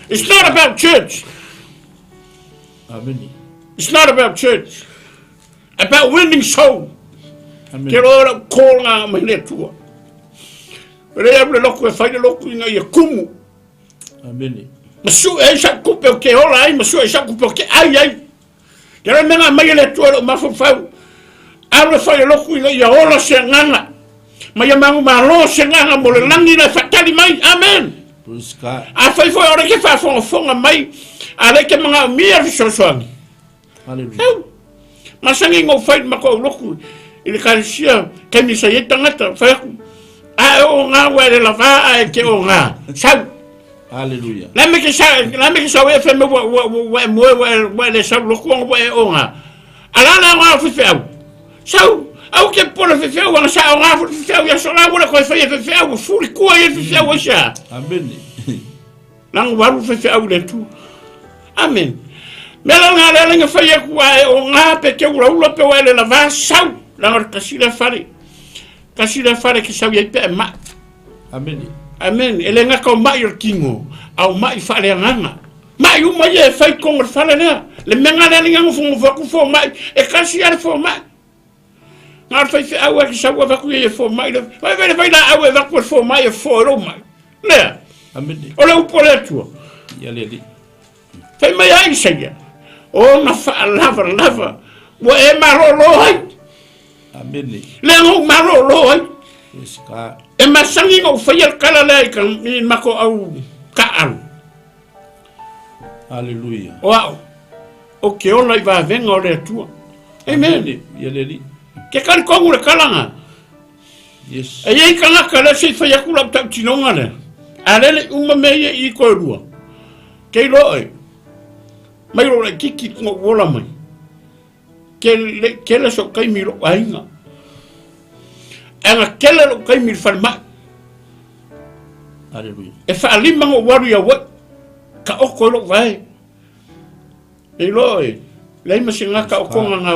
It's not about church. Amen. It's not about church. About winning soul. Amen. Ke roa ko ngā mai le atua Re abre loko e fai loko inga ia kumu. Amen. Masu e sa kupe o ke ola ai, masu e sa kupe o ke ai. Kera menga mai le tua o mafu fau. Abre fai loko inga ia ola se nganga. Mai mangu malo se nganga mo le langi na fatali mai. Amen. Praise God. A fai foi ora ke fa fonga mai. Ale ke manga mia fisosoangi. Hallelujah. Masangi ngo fai mako loko. Ile kalisia kemi sa yetangata fai a o nga wele la va a ke o nga sa Hallelujah. la me ke sa we fe me we le sa lo ko we o nga ala la nga fu fe sa au ke por fe fe o nga sa nga fu fe ya so la wala ko fe fe o fu ko ye fe o sa Amen. lang wa fu fe o le tu amen me la nga le nga fe ye ko o nga pe ke u pe wele la va sa la nga si la fare kasi la fare ki sa ye pe ma Amen. amen ele nga ko ma yo kingo au mai fare nganga mai u mai e fai ko ngor fare le menga le nga fu ku fo mai e kasi ar fo mai nga fai fe awa ki sa wa ku ye fo mai vai vai la awa va ku fo mai e fo ro mai le Amen. o le u pole tu Yaleli. fai mai ai seja o na fa lava wa e ma lo hai Amen. le ngo ma lo hai Praise God. e masangi ngo fai kala le kan mi mako au ka au Hallelujah. wow o ke ola i va venga o le tua amen Yaleli. ke kan kongu le kalanga Yes. e ye kala kala se fai kula ta tinonga le ale uma me i ko rua ke lo e mai ro le kiki ngo wola mai ke le so kai mi ro ainga anga kele lo kai mi farma Hallelujah. e fa lima ngo waru ya wa ka o ko lo vai e lo e le ma singa ka o ko nga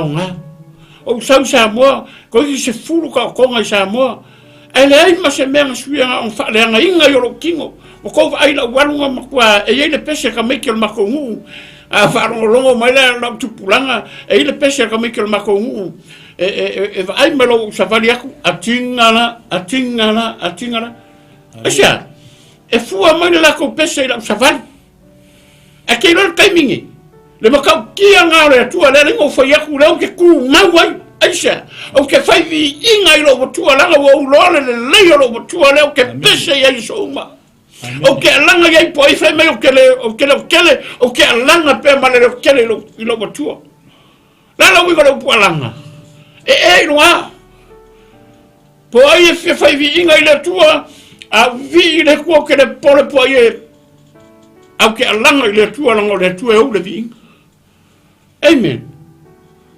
o sa mo ko ki se fulu ka ko nga sa mo e le ma se me suia on fa le nga inga yo lo kingo o ko ai la waru nga makwa e ye le pese ka me ke lo makongu a fa longo mai la na tu pulanga e le pese ka me ke lo makongu e ai me lo sa va aku atingana asia e fua mai la ko pese la sa va e ke lo timing le ma ka ki anga le tu ale ngo fa yaku le ke ku mawai asia o ke fa vi inga lo tu ala wo lo le lo tu ale o ke pese ya so ma o ke langa ye po ife me o ke langa pe male o ke lo tu la wi ko lo langa e noa po ai fe fai vi inga ile tua a vi le ko ke le pole po ai au ke langa ile tua langa le tua e o le vi amen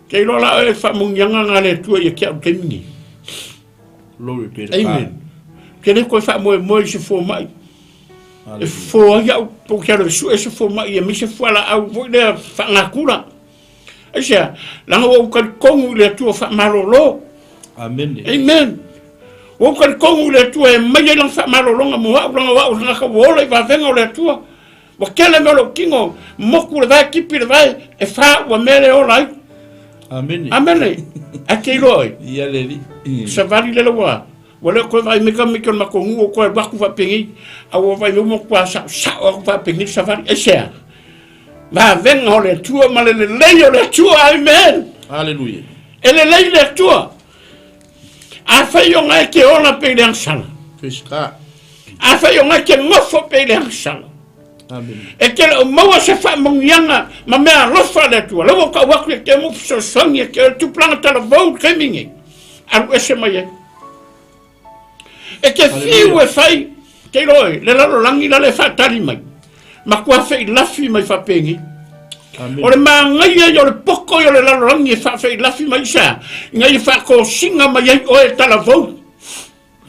ke lo la e fa mun yanga nga le tua ye ke au ke mingi Glory be to amen God. ke le ko fa mo se fo mai e fo ya po ke le su e se fo mai e mi se fo la au vo le fa ngakula asia langa wo ka kongu le tua fa malolo Amen. amen wo ka kongu le tua e mai lang fa malolo nga mo wa nga ka wo le va venga le tua wo kele me lo kingo mo ku le va kipi le va e fa wa mele o lai Amen. amen a ke loi Yaleli. sa va le wa wala ko vai me ka ma ko ngu ko ba ku va pengi a wo vai mo kwa sa o va pengi sa va e sia va venga le tua ma le tua amen Hallelujah. ele le tua A fai o ngai ke ona pe le sala. Fiska. A fai o ngai ke ngofo pe le sala. Amen. E ke o maua se fa mongianga ma mea lofa le tua. Lawa ka waku ke mo so songi ke tu planga tala vou kemingi. Alu ese mai. E ke fiu e fai ke roi le lalo langi la le fa tari mai. Ma kua fai lafi mai fa pengi. Amen. Ore ma ngai yo le poko yo le lalo langi fa fai lafi mai sa. Ngai fa ko singa mai o e tala vou.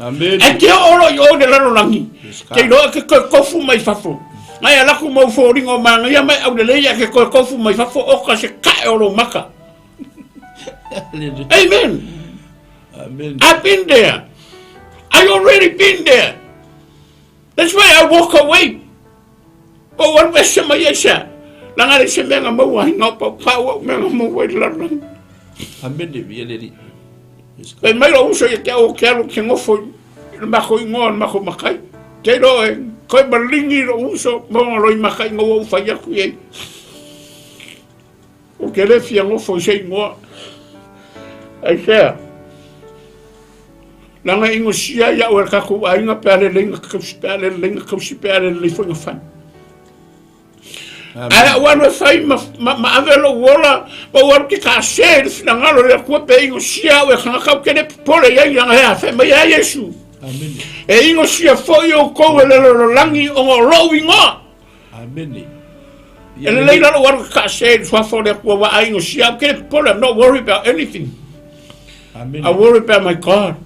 Amen. E ke oro yo le lalo langi. Ke roi ke kofu mai fa fo. Ngai ala ku mau fo ringo ma ngai mai au le leia ke kofu mai fa fo o ka se ka oro maka. Amen. Amen. I've been there. I already been there. That's why I walk away. But what was some of yes, Langari Semanga Moa, not power, Mangamo, London. Amen. Really. They might also get all carol king off for Makoing on Mako Makai. Tado and Koibalingi also, Monroy Makai no for Yakuye. Okay, if you're off for saying more. I share. Langa ingo sia ya o ka ku ainga pele linga kupspele le fonga fan. Ala wana fai ma avelo wola o war ki ka se langa lo le ku pe ingo sia o ka ke ne pole ya ya fa ma ya Yesu. Amen. E ingo sia fo yo ko le lo langi o lo winga. Amen. And later what ka se so for the ku wa ingo sia ke pole. I'm not worried about anything. Amen. I worry about my God.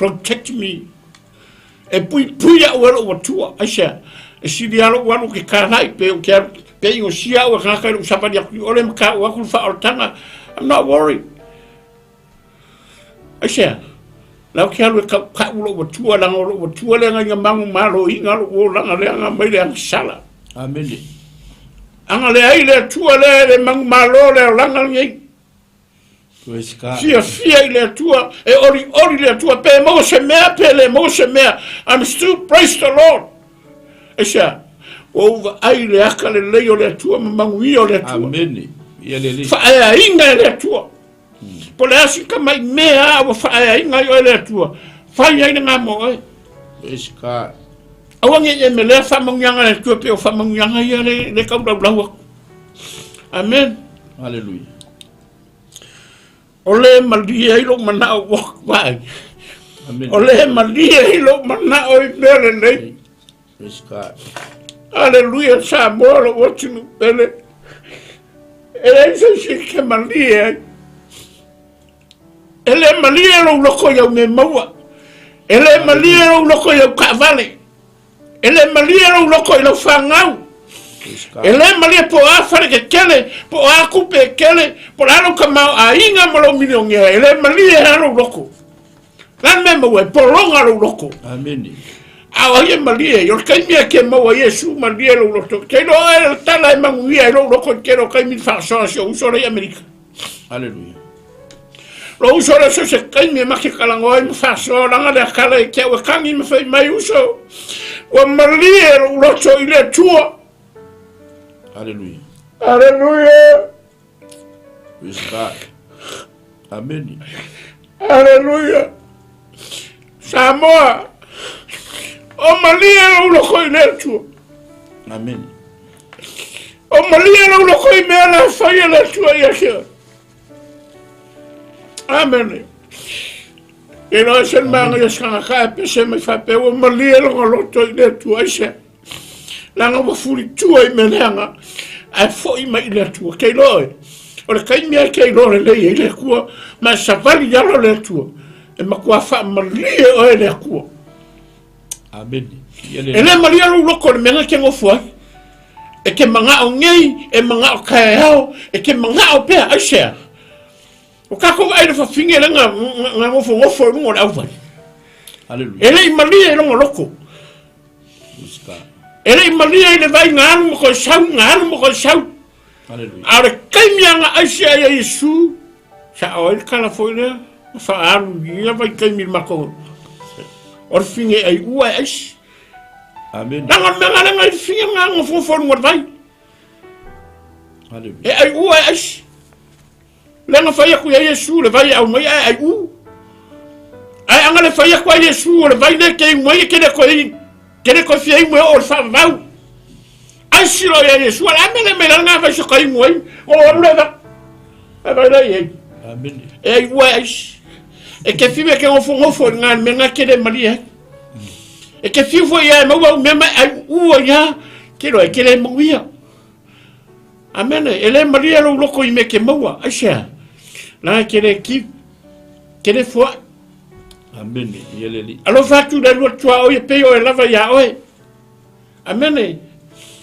Protect me. E pui a wero wa tua. Aisha. E si dialo wanu ke karai pe o kia pe ingo sia o kaka o sapa dia ku ole mka o aku fa ortanga. I'm not worried. Aisha. Lau kia lo ka ulo wa tua langa ulo wa tua lenga nga mangu malo inga lo langa lenga mai le sala. Amen. Anga le ai le tua le mangu malo le langa ngai. Fia le tua e ori le tua pe mo se mea pele mo se mea. I'm still praise the Lord. Esha o ai le aka le leo le tua mangui o le tua. Amen. Fa ai inga le tua. Po le asi ka mai mea o fa ai inga o le tua. Fa ai nga mo ai. Eska. Awange e me le fa mangyanga le tua pe o fa mangyanga ia le ka blau. Amen. Hallelujah. Ole malia ilo mana o wai. Amen. Ole malia ilo mana o ibele nei. Praise God. Hallelujah. Sa molo watching bele. Ele se ke malia. Ele malia lo loko ya me maua. Ele malia lo loko ya kavale. Ele malia lo loko ya fangau. Ele malia po afare ke kele po akupe kele po lalo kama ainga malo milionge ele malia lo loko lan me mo po longa lo loko. Amen. Awa ye malia yo kai mia ke mo Yesu malia lo loko ke no el tala manguia lo loko ke no kai mi fa so so le America. Hallelujah. Lo uso le so se kai mi ma ke kalango mi fa so langa le kala ke wa kangi mi fa mai uso wa malia lo loko ile tua. Hallelujah. Hallelujah. Praise God. Amen. Hallelujah. Samoa. O malia lo ko iletu. Amen. O malia lo ko imela faya la tua yake. Amen. E no sen manga yesanga ka pese me fa pe o malia lo to iletu aisha. Langa mo furi tua imenanga. Ai foi mai iletu ke loi. Ora kai mea kei lore le e le kua, ma sa vali yalo le tua. E ma kua wha malie o e le kua. Amen. E le malia lo loko le menga ke ngofuai. E ke manga o ngei, e manga o kai hao, e ke manga o pea aisea. O kako ai le whawhinge le nga ngofu e rungo le au vai. Hallelujah. E le i malia e longo loko. E le i malia e le vai ngā anu mo koe sau, ngā anu mo koe sau. Hallelujah. Ara kai mianga aisia ya Yesu sa oi kala foi le fa aru ia vai kai mi mako or finge ai ua as Amen. nanga ngai finge nga fo fo mo vai Hallelujah. e ai ua as lenga fa ya ku Yesu le vai au mai ai u ai anga le fai kwa Yesu o le vai le ke mo ye ke ko fie mo o fa mau ai silo ya Yesu ala me nga va so kai mo o le va va le ye amen e wais e ke fi me ke o fo nga me nga ke de maria e ke fi fo ya mo wa me ai u ya ke lo ke le mo ya amen ele maria lo ko i me ke mo wa aisha la ke le ki ke le fo amen yeleli alo fatu da lo tua o ye pe o lava ya o amen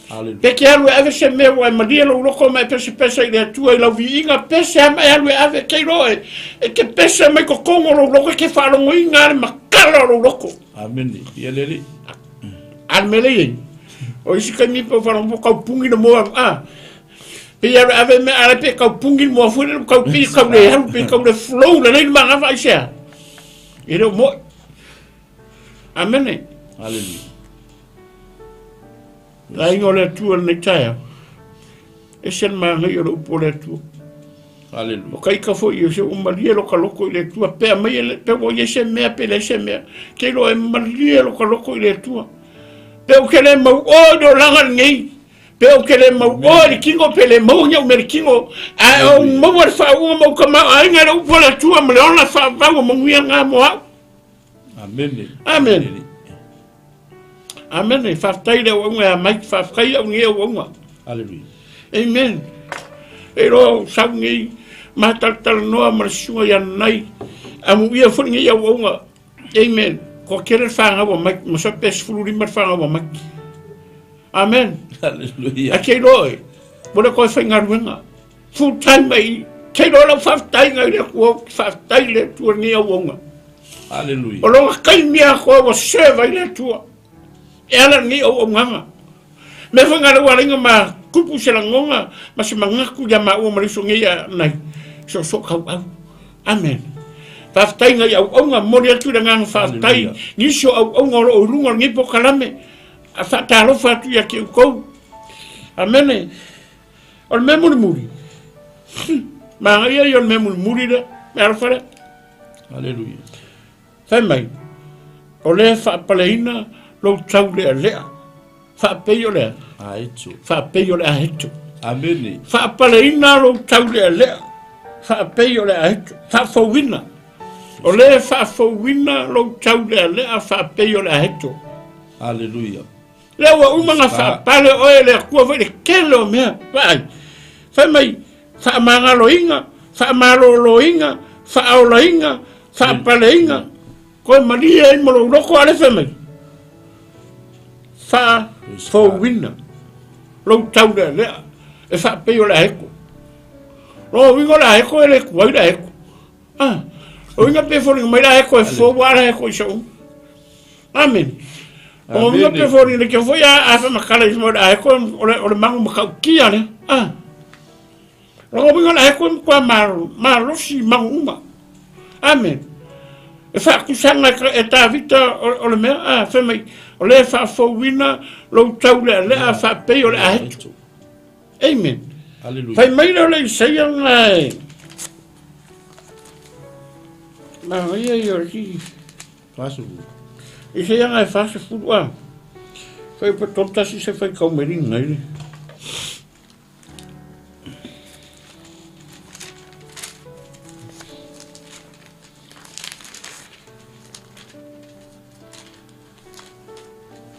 hallelujah pe ke alu ave se me wa maria lo ko mai pe se ile tua i la vi inga pe se mai alu ave ke lo e ke pe se mai ko kongo lo ke fa lo inga ma kala lo ko amen yeleli almele ye o isi ka mi po fa lo ko pungi no mo pe alu ave me ala pe ko pungi mo fu ko pi ko le ha pe ko le flow le ma nga fa sia ire mo amen hallelujah la ingole tu ne taya e sen ma ngai ro pole tu hallelujah o kai ka fo yo se o malie lo ka loko ile tu pe mai le pe wo ye se me pe le se me ke lo e malie lo ka loko ile tu pe o kele mo o do langan ngai pe o kele mo o ni kingo pe le mo nya o mer kingo a o mo wa fa o mo ka ma ai ngai ro pole tu mo le ona fa va mo ngua nga mo amen amen amen fa taile o nga mai fa kai o nge o nga hallelujah amen ero sangi matatal no marsu ya nai amu ia fo nge o nga amen ko kere fa nga o mai mo so pes fluri mar fa nga o mai amen hallelujah akelo bole ko fa nga ruenga full time mai kelo la fa tai nga le ko fa tai le tu nge o nga hallelujah o lo kai mia ko o se vai le tu ela ni o nganga me fanga le walinga ma kupu se la ngonga ma se manga ku ya ma o ma so ngia nai so ka amen fa tai nga ya o nga mo tu da ngang fa tai ni so o nga o lunga ngi po kalame a fa ta lo fa tu ya ki ko amen o memo muri ma nga yo memo muri da me fa hallelujah fa mai o le fa paleina lo tau le fa peyo le aitu fa peyo le aitu amen fa paleina lo tau le fa peyo le aitu fa fowina o le fa fowina lo tau le fa peyo le aitu hallelujah le wa umanga fa pale o le ku va le kelo me vai fa mai fa manga lo inga fa malo lo inga fa o lo inga fa paleinga ko maria mo lo ko ale fa mai fa fo winna lo tau le e fa pe yo la eko lo wingo la eko ele ku la eko o winga pe fo ni mai la eko e fo wa la eko so amen o winga pe fo ni ke fo ya a fa makala mo la eko o le mangu ma ki ale lo winga la eko ko ma lo si mangu ma amen e fa ku sanga e ta vita o le me fa mai o le fa fo wina lo tau le a fa pe o le a hetu amen hallelujah fa mai le sei ngai ma ia yo ki pasu e sei ngai fa se fu wa fa pe tonta si se fa ka merin ngai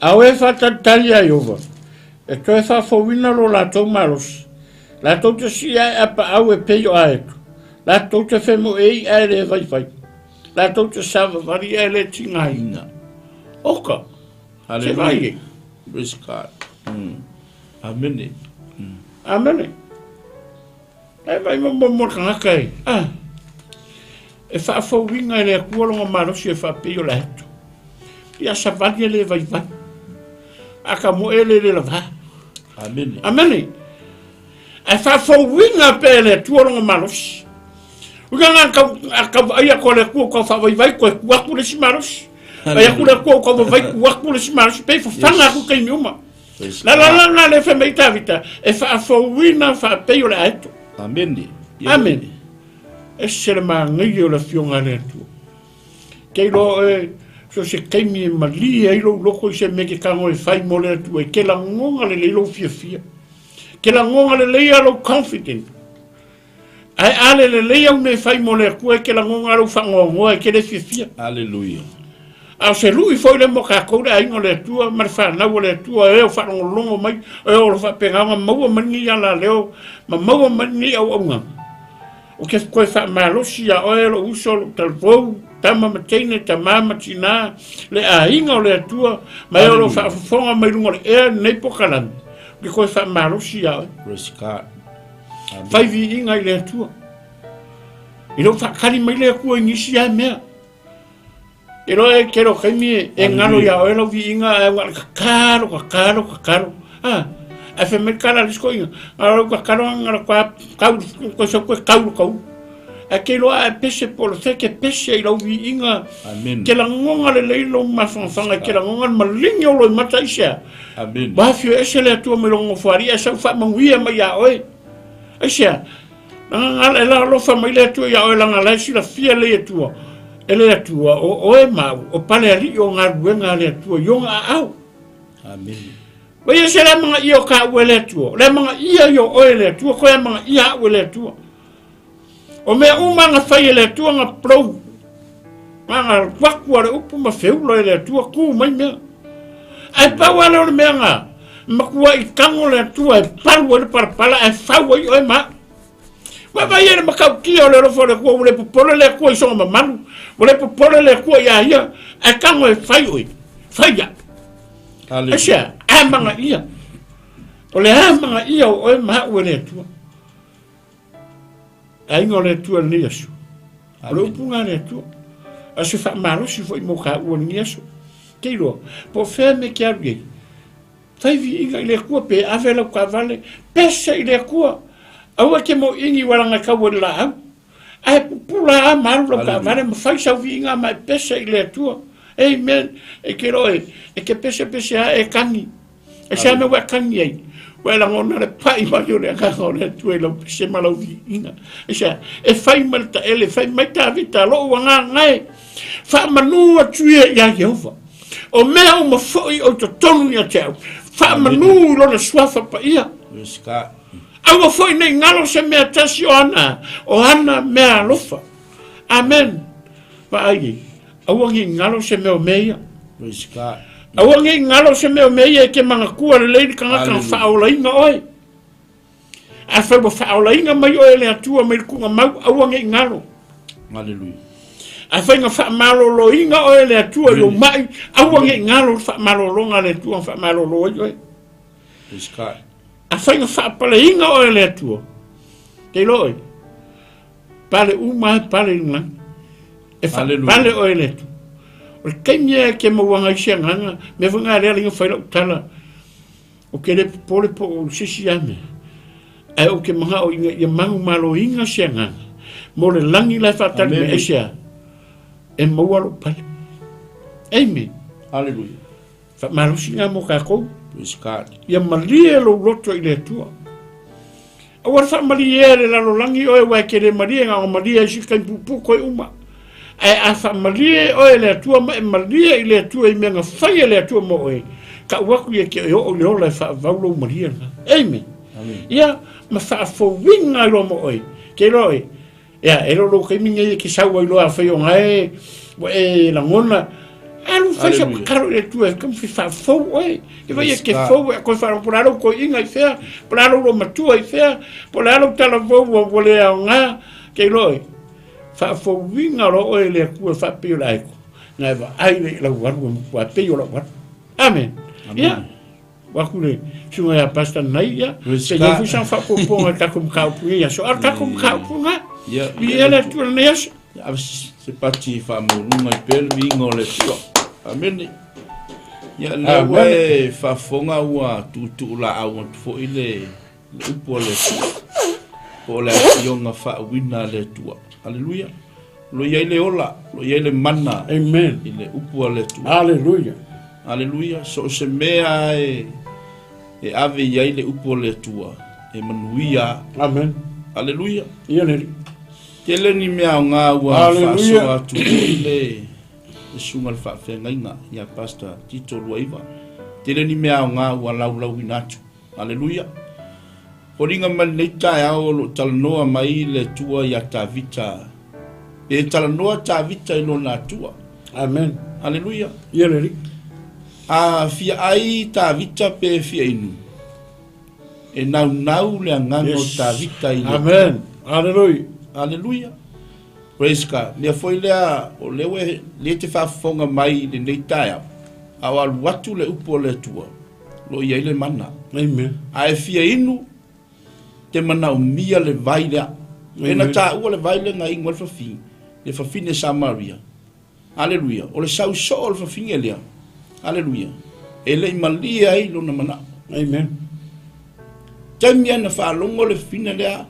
awe fa tatalia yova e to fa fo wina lo la to malos la to te si a pa awe pe yo a la to te fe mo e le vai vai la to te sa vari le tinga ina oka hallelujah praise God amen amen e vai mo kana kai e fa fo wina le ku lo malos e fa pe yo la to ya sa vari le vai vai aka mo ele le va amen amen e fa fo winga pele tuoro malos uga ka ia ko le ku ko fa vai vai ko wa ku le malos ia ku le ku ko vai wa ku le malos pe fa fanga ku kai miuma la le fe meita vita e fa fo winga fa pe yo le ato amen amen e se le ma ngi yo le fionga le tu Kei lo so se kaimi e mali e ilo loko I se meke kango e fai mo le atu e ke la ngonga le leilo fia fia. Ke la ngonga le leia lo confident. Ai ale le leia me fai mo le kue ke la ngonga lo fangongo e ke le fia fia. Hallelujah. A se lui foi le mo ka kouda ai ngole tua mar fa na wole tua e o fa longo mai e o fa peganga mau mani ya la leo ma mau mani au au o ke ko fa malosia o e lo uso tal vo tama matene tama tina le a inga le tua ma e o fa fonga mai lungo e nei pokalan ke ko fa malosia Praise God. fai vi inga le tua i lo fa kali mai le ku inisi a mea Ero kero kaimi e ngalo ya o vi inga e karo a fe me kala lisko inga aro karo ngalo ko so ko a kelo a pese por se que pese i lo vi inga ke la ngonga le leilo ma fanga ke la ngonga ma linyo lo mata isa amen ba fio ese le tu me lo ngofari esa fa manguia ma ya oi isa ngala la lo fa mai le tu ya o la ngala si la fia le tu ele atua o e mau o pale ali o ngā ruenga le atua yo ngā au amen wa ia se la mga ia o ka ue le atua le mga ia yo o le atua ko e mga ia ue le atua o mea umanga whai le atua ngā prou ngā wakua le upu ma wheulo le atua ku mai mea ai paua le o le mea ngā makua I kango le atua e paru le parapala e whaua I o e maa Wa ia makau kia le rofo le kua ule popole le kua I songa mamalu ule popole le kua ia ia e kango e whai oi whai ia asia amanga ia o le amanga ia o e maha ue le tua a ingo le tua ni asu o upunga le tua a se wha marosi fo I mo ka ua ni asu keiro po whea me kia rui whai vi inga I le kua pe awela ka vale pesa I le kua Aua ke mo ingi waranga ka wala au. Ai pula maru lo ka vale mo fai sa vinga mai pesa I le tua. Amen. E ke roe e ke pesa e kangi. E sa me wa kangi ai. Wala ngona le pai ma yo le ka ngona tu lo pesa malo vinga. E sa e fai malta ele fai mai ta vita lo wanga ngai. Fa manu tu ya Jehova. O mea o mo foi o to tonu ya tau. Fa manu lo na swafa pa ia. Ska Awa foi nei ngalo se mea tasi o ana mea lofa. Amen. Pa ai. Awa ngi ngalo se mea o mea. Ska Awa ngi ngalo se mea o mea ke manga kua le leiri kanga kanga whaola inga oi. A whaiwa whaola inga mai oi le atua mai kunga mau. Awa ngi ngalo. Hallelujah. A whainga whaamalo lo inga oi le atua yo mai. Awa ngi ngalo whaamalo longa le atua whaamalo lo oi. Ska A whainga whaapale inga oi le atua. Kei loi. Pale umai pale inga. E whaapale oi le atua. O kei mea ke mawanga isia nganga. Me whanga rea linga whaila utala. O ke le pole po o sisi ame. Ai o ke maha o inga. Ia mangu malo inga sia nganga. Mo le langi lai whaatali me esia. E mawalo pale. Amen. Hallelujah. Whaamarusi ngā mo kākou. Ska Ia malie lo roto I le tua. Awar wha malie le lalo langi oe wai ke le malie ngā o malie isi kai pupu koe uma. Ai a wha malie oe le tua ma e malie I le tua I mea ngā whai le tua mo oe. Ka uaku ia ke o le ola wha vaulo malie nga. Amen. Ia ma wha fowinga I lo mo oe. Ke loe. Ia e lo kai minga ia ke saua I lo a whai o ngai. Wa e la ngona. Alu faz o caro de tu é como se faz fogo é que vai que fogo é coisa para por algo coinha e fé por algo matua e fé por algo tá lá vou ler nga que loi fa fogo vinga lo ele ku fa piolaico na va ai la guardo com a piolo amen ya wa kule chuma ya pasta naia se eu fui sem fa popon tá com calpunha só tá com calpunha e ela tu nes c'est parti famulunga pel vingo le tio amen ya la we fa fonga wa tu la au fo ile upo le po la yonga fa wina le tua haleluya lo ya ile ola lo ya ile manna amen ile upo le tua haleluya haleluya so se mea e ave ya ile upo le tua e manuia amen haleluya ia le Kele ni mea ngā ua whasoa tu ile te sunga le whaafengainga ia Pastor Tito Luaiva. Te reni mea o ngā ua lau inatu. Hallelujah. Horinga man nei tae ao lo talanoa mai le tua ia ta vita. E talanoa ta vita ilo na tua. Amen. Hallelujah. Ia leri. A fia ai ta vita pe fia inu. E nau le angano ta vita ilo. Amen. Hallelujah. Hallelujah. Praise God. Lea foi lea o lewe le te whaafonga mai le nei tae ao. Au alu watu le upo le tua. Lo ia ile mana. Amen. A e fia inu te mana o mia le vailea. E na ta ua le vailea nga ingo le fafi. Le fafine Samaria. Hallelujah. O le sau so o le fafine lea. Hallelujah. E le imalia ai lo na mana. Amen. Taimia na whaalongo le fine lea.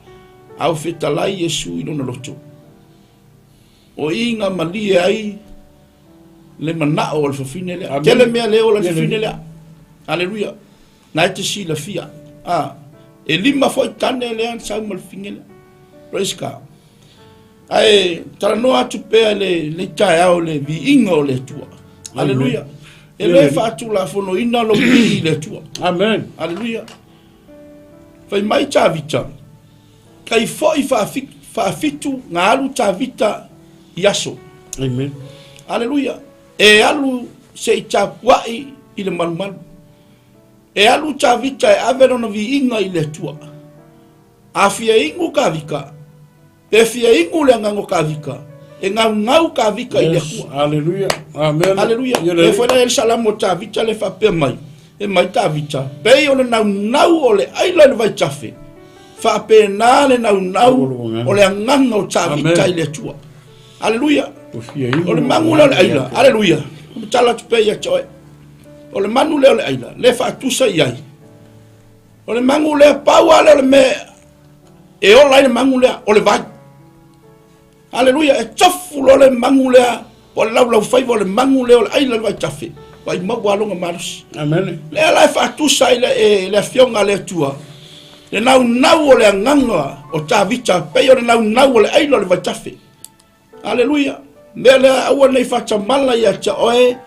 Au fetalai Yesu ilo na loto. O inga malia ai le mana o le fafine lea. Tele mea leo le fafine lea. Hallelujah. Na te si la fia. E lima foi tane lea sau mal fine lea. Praise God. Ai tarano atu pea le tae au le vi inga o le tua. Hallelujah. E le fatu la fono ina lo vi le tua. Amen. Hallelujah. Fai mai ta vita. Kai foi fa fitu nga alu ta vita yaso. Amen. Hallelujah. E alu se ta wai ile malmal. E alu ta vita e avero no vi inga ile tua. Afia ingu ka vika. E fia ingu le ngango ka vika. E ngau ka vika ile tua. Hallelujah. Amen. Hallelujah. E foi na el salamo ta vita le fa pe mai. E mai ta vita. Pe o le nau ole aila le vai tafe. Fa pe na le nau ole nganga o ta vita ile tua. Hallelujah. Ole mangula le aila. Hallelujah. Tala tu pe ya choe. Ole manu le ole aila. Le fa tu sa yai. Ole mangule pawa le me e ola le mangule ole vai. Hallelujah. E tofu le mangule o lau fai le mangule ole aila le vai tafe. Vai mawa longa marus. Amen. Le la fa tu sa ile le fionga le tua. Le nau ole nganga o ta vita pe ole nau ole aila le vai tafe. Hallelujah. Mele awa nei fata mala ya cha oe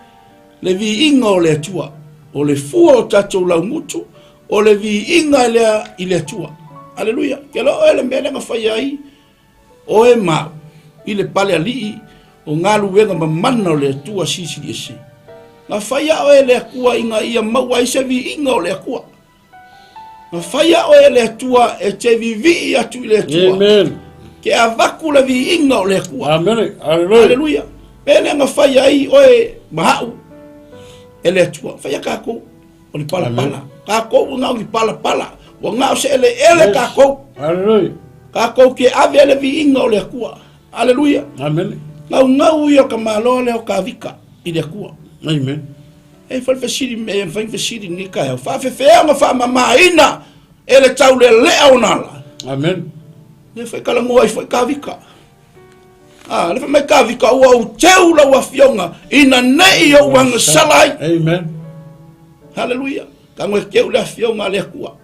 le vi inga o le tua. O le fua o tatou lau mutu. O le vi inga ile tua. Hallelujah. Ke lo oe le mele nga fai ai. Oe ma. Ile pale alii. O ngalu wenga mamana o le tua sisi di ese. Nga fai a oe le akua inga ia maua ise vi inga o le akua. Nga fai a oe le tua e te vi atu ile tua. Amen. Ke avaku le vi inga o le akua. Amen. Hallelujah. Hallelujah. Pele nga fai ai oe mahau. Ele tua. Fai a kako. O ni pala pala. Kako nga o ni pala pala. O nga o se ele kako. Hallelujah. Kako ke ave ele vi inga o le akua. Hallelujah. Amen. Nga uio ka malo le o ka vika. I le akua. Amen. E fai fasiri me fai fasiri ni ka. Fa fe nga fa mama ina. Ele tau le o nala. Amen. Ne fai kala ngoi fai ka vika. Le fa mai ka vika o teu la wa fionga ina nei o wanga salai. Amen. Hallelujah. Ka ngoi keu la fionga le akua.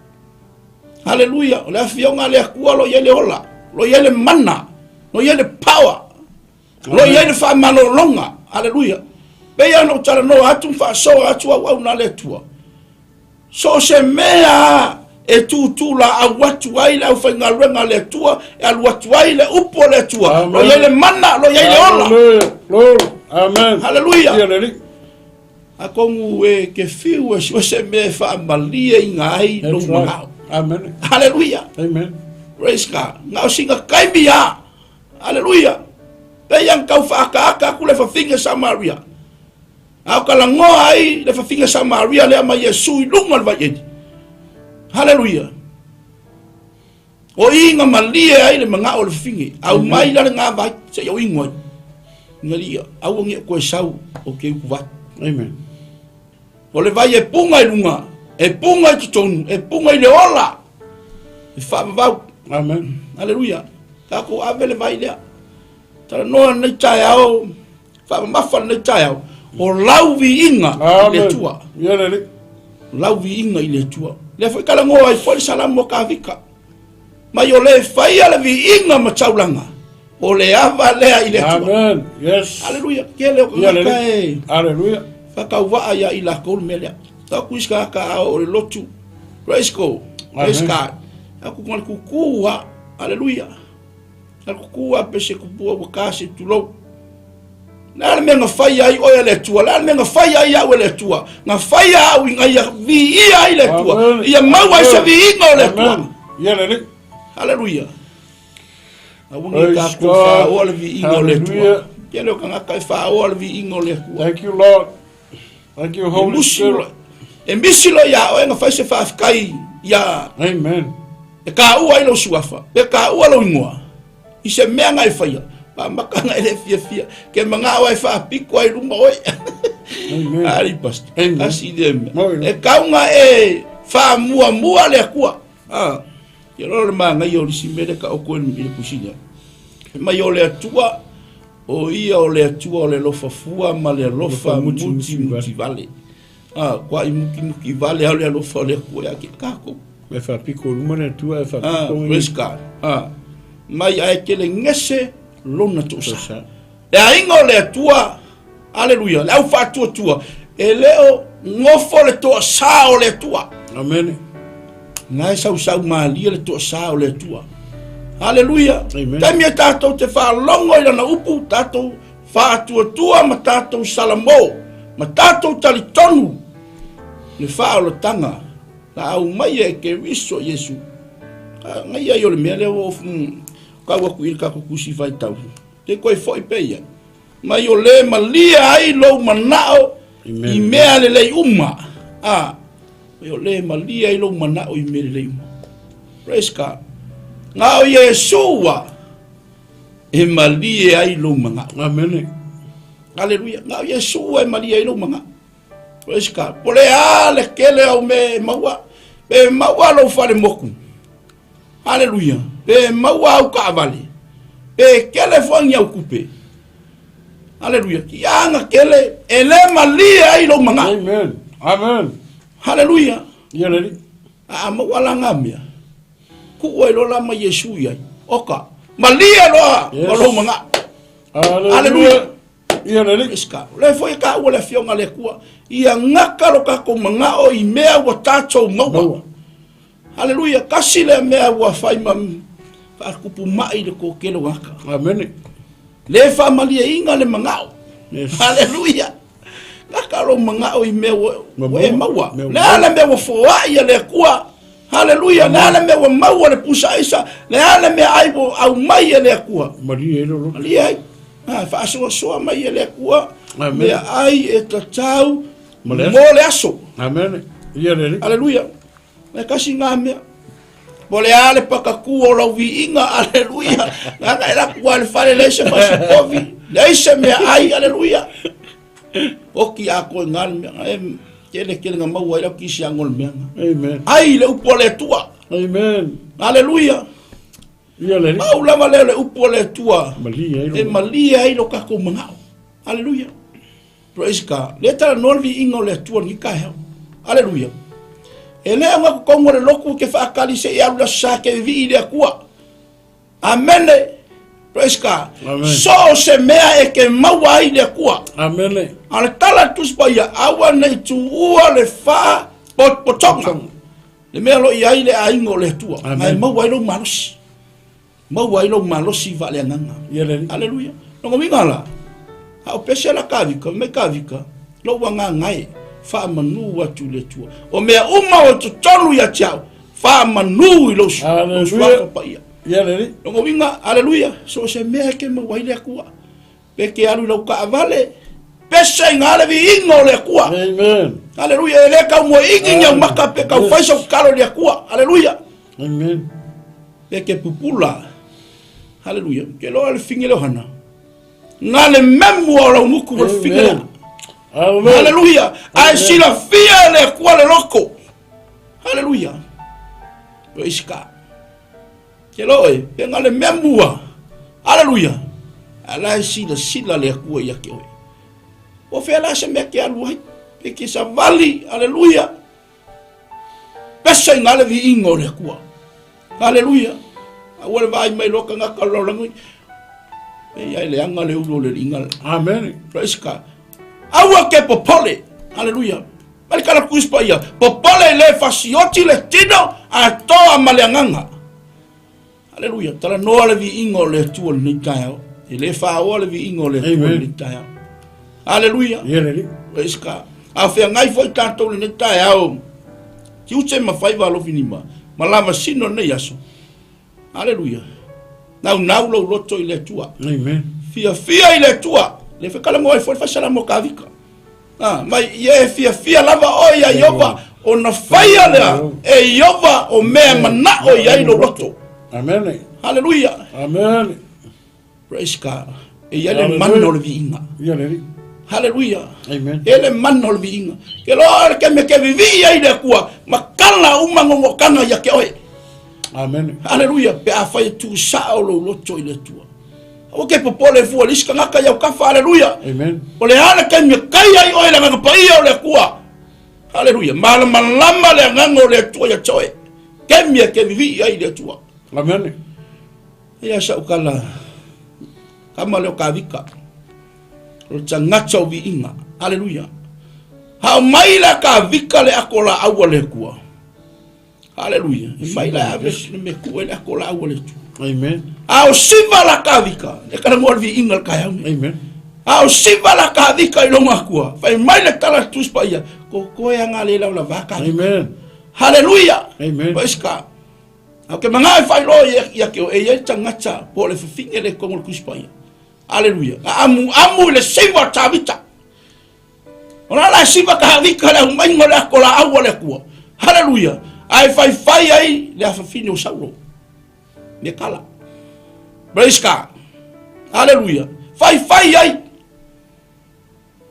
Hallelujah. Le fionga le akua lo yele ola. Lo yele mana. Lo yele power. Lo yele fa malolonga. Hallelujah. Beya no tala no atu fa so atu au na le tua. So se mea e tu la a watu waile au fa ngarenga le tua e al watu waile upo le tua. Lo yele mana, lo yele ola. Lord. Amen. Hallelujah. Akongu e ke fiu e se me fa malia ingai no mahau. Amen. Hallelujah. Amen. Praise God. Ngau singa kaibia. Hallelujah. Peyang kau fa aka ku le fa finga Samaria. Au kala ngoa ai le fa finga Samaria le ama Yesu lungal va yedi. Hallelujah. O inga malia ai le manga o le fingi. Au mai la nga va se yo ingoi. Ngalia au ngi ko sau o ke ku va. Amen. O le vai e punga i lunga. E punga i tonu, e punga i le ola. E fa va. Amen. Hallelujah. Ka ko ave le vai le. Tara no nei tai au. Fa mafa nei tai au. O lau vi inga le tua. Yele. Lau vi inga i le tua. Le foi kala ngoa i foi salam mo ka vika. Ma yo le fai ala vi inga ma taulanga. o le ava lea i le atua. Amen. Yes. Haleluia. Ke leo Ia le kaka e Hallelujah. whakauwaa ia i la koulu melea. Ta kuiska ka o le lotu. Praise God. Praise God. Aku kong kukua. Haleluia. Aku kukua pese kupua wakase tulou. Nā me ngā whai ai oia le tua. Nā me ngā whai ai au le tua. Ngā whai au i ngā vi ia ai le tua. Ia maua i sa vi ingo le tua. Ia le. Hallelujah. Awungi ka ko wha le vi ingo le tua. Ia leo ka ngaka i wha o le vi ingo le tua. Thank you, Lord. Thank you, Holy Spirit. E misilo ia oe ngā whai se whaafikai ia. Amen. E ka ua ilo suafa. E ka ua lo ingoa. I se mea ngai whaia. Makanga ele fia ke manga wai fa piko ai rumba oi. Amen. Ari pastor. Amen. Asi dem. E kaunga e fa mua le akua. Ke rore manga yo li simele ka o koen ile kusinya. Mai o le atua o ia o le atua o le lofa fua ma le lofa muti vale. Kwa i muki vale o le lofa le ko ya ke kako. Me fa piko rumba le tua e fa piko. Praise God. Mai ai ke le ngese lona tusa. E aingo le tua. Aleluia. Le au fa tua. E leo ngofo le toa sao le tua. Amen. Ngai sau malia le toa sao le tua. Aleluia. Amen. Tami e tātou te wha longo i lana upu. Tātou wha tua ma tātou salamo. Ma tātou tali tonu. Le wha o le tanga. Na au mai e ke riso Yesu. Ngai ai o le mea leo kawa ku ilka ku kusi vai tau te koi foi peia mai o le malia ai lo manao i mea le uma mai o le malia ai lo manao i mea le uma. Praise God. Ngao Yesua e malia ai lo manga. Amen. Hallelujah. Ngao Yesua e malia ai lo manga. Praise God. Pole ale kele au me maua be maua lo fale moku. Hallelujah. Pe maua au kavale. Pe kele fongi au kupe. Hallelujah. Ki anga kele ele malia ai lo manga. Amen. Amen. Hallelujah. Ia le. Maua la ngamia. Ku oi lo lama Yesu ia. Oka. Malia lo lo manga. Hallelujah. Ia le. Iska. Le foi ka o le fionga le kua. Ia ngaka lo ka ko manga o i mea wa tacho maua. Hallelujah. Kasi le mea wa fai mam kupu mai de ko kelo ngaka. Amen. Le fa malia inga le mangao. Hallelujah. Ngaka lo mangao i mea we maua. Le ala mea wa foa ia le kua. Hallelujah. Le ala mea wa maua le pusa isa. Le ala mea aibo au mai le kua. Maria lo. Malia ai. Fa soa mai le kua. Mea ai e tatau mo le aso. Amen. Ia le. Hallelujah. Me kasi ngā mea. Bole ale pakaku o lau vi inga, aleluia. Ngaka e laku wale whare leise masu kovi. Leise mea ai, aleluia. Oki a koe ngāle mea. Kele ngā maua i lau kisi angol mea. Amen. Ai le upo le tua. Amen. Aleluia. Ia le. Mau lama leo le upo le tua. Malia e malia ai lo kako mangao. Aleluia. Praise God. Le tala nolvi inga le tua ni ka heo. Aleluia. E lea ngā kukongo le loku ke whaakali se i aula sa ke vi i lea kua. Amen. Praise God. Amen. So se mea e ke maua i lea kua. Amen. Ale tala tuspa ia awa nei tu ua le wha potonga. Le mea lo i ai le aingo le tua. Ngai maua i lo malosi. Maua i lo malosi va le nganga. Aleluia. Nongo mingala. Hao pese la kavika, me kavika. Lo wanga ngai. Fa manu atu le tua. O mea uma o tonu ya tiao. Fa manu i lo su. Hallelujah. Ia le. Nongo winga, aleluia. So se mea ke ma waile akua. Peke alu lau ka avale. Pese ngale vi ingo le akua. Amen. Aleluia. Ele ka mo ingi nyau maka pe ka faisa kalo le akua. Aleluia. Amen. Peke pupula. Aleluia. Ke lo ale fingelo hana. Ngale memu o lau nuku o fingelo. Amen. Hallelujah. I see the fear le kuale loko. Hallelujah. Praise God. Keloi, pengale memua. Hallelujah. I see the sila le kua ya keoi. O fela se me ke aluai. Peke sa vali. Hallelujah. Pesa ngale vi ingo le kua. Hallelujah. Awale vai mai loka ngaka lolangui. e ai le anga le ulo le inga. Amen. Praise God. Awa ke popole. Hallelujah. Mali kala kuspa ia. Popole le fasioti le tino a toa maleanganga. Hallelujah. Tala noa le vi ingo le tua le nikaya. E le faa le vi ingo le tua le nikaya. Hallelujah. Praise God. A fea ngai foi tātou le nikaya au. Ki uche ma faiva alo finima. Malama sino ne yaso. Hallelujah. Nau lo loto i le tua. Amen. Fia i le tua. Le fe kala mo ai foi fa sala mo kavika. Mai ye fia lava o ya Yehova o na faia lea e Yehova o mea mana o ya i lo loto. Amen. Hallelujah. Amen. Praise God. E ya le mano le viinga. Hallelujah. Amen. E le mano le viinga. Ke lo ke me ke vivi ai le kua makala umango kanga ya ke oe. Amen. Hallelujah. Pe a fai tu sa o lo loto i le tua. O ke popole fu ali ska ngaka ya kafa. Hallelujah. Amen. O le ala ke me kai ai o le ngaka pai o le kua. Hallelujah. Malama le ngango le tua ya choe. Ke me ke vivi ai le tua. Amen. Ya sa ukala. Kama le kavika. O changacho vi inga. Hallelujah. Ha mai la kavika le akola awa le kua. Hallelujah. Mai la aves me kua le akola awa le tua. Amen. Au siva la kavika. E kana ngol vi inga kaya. Amen. Au siva la kavika i longa kua. Fai mai le tala tuspa ia. Ko koe anga le la vaka. Amen. Hallelujah. Amen. Paiska. Au ke mangai fai lo ia ke o e ia changacha po le fifinge le kongol kuspa ia. Hallelujah. Amu le siva tavita. Ona la siva kavika le mai ngole akola awa le kua. Hallelujah. Ai fai ai le afafine o saulo. Ne kala. Praise God. Hallelujah. Fai ai.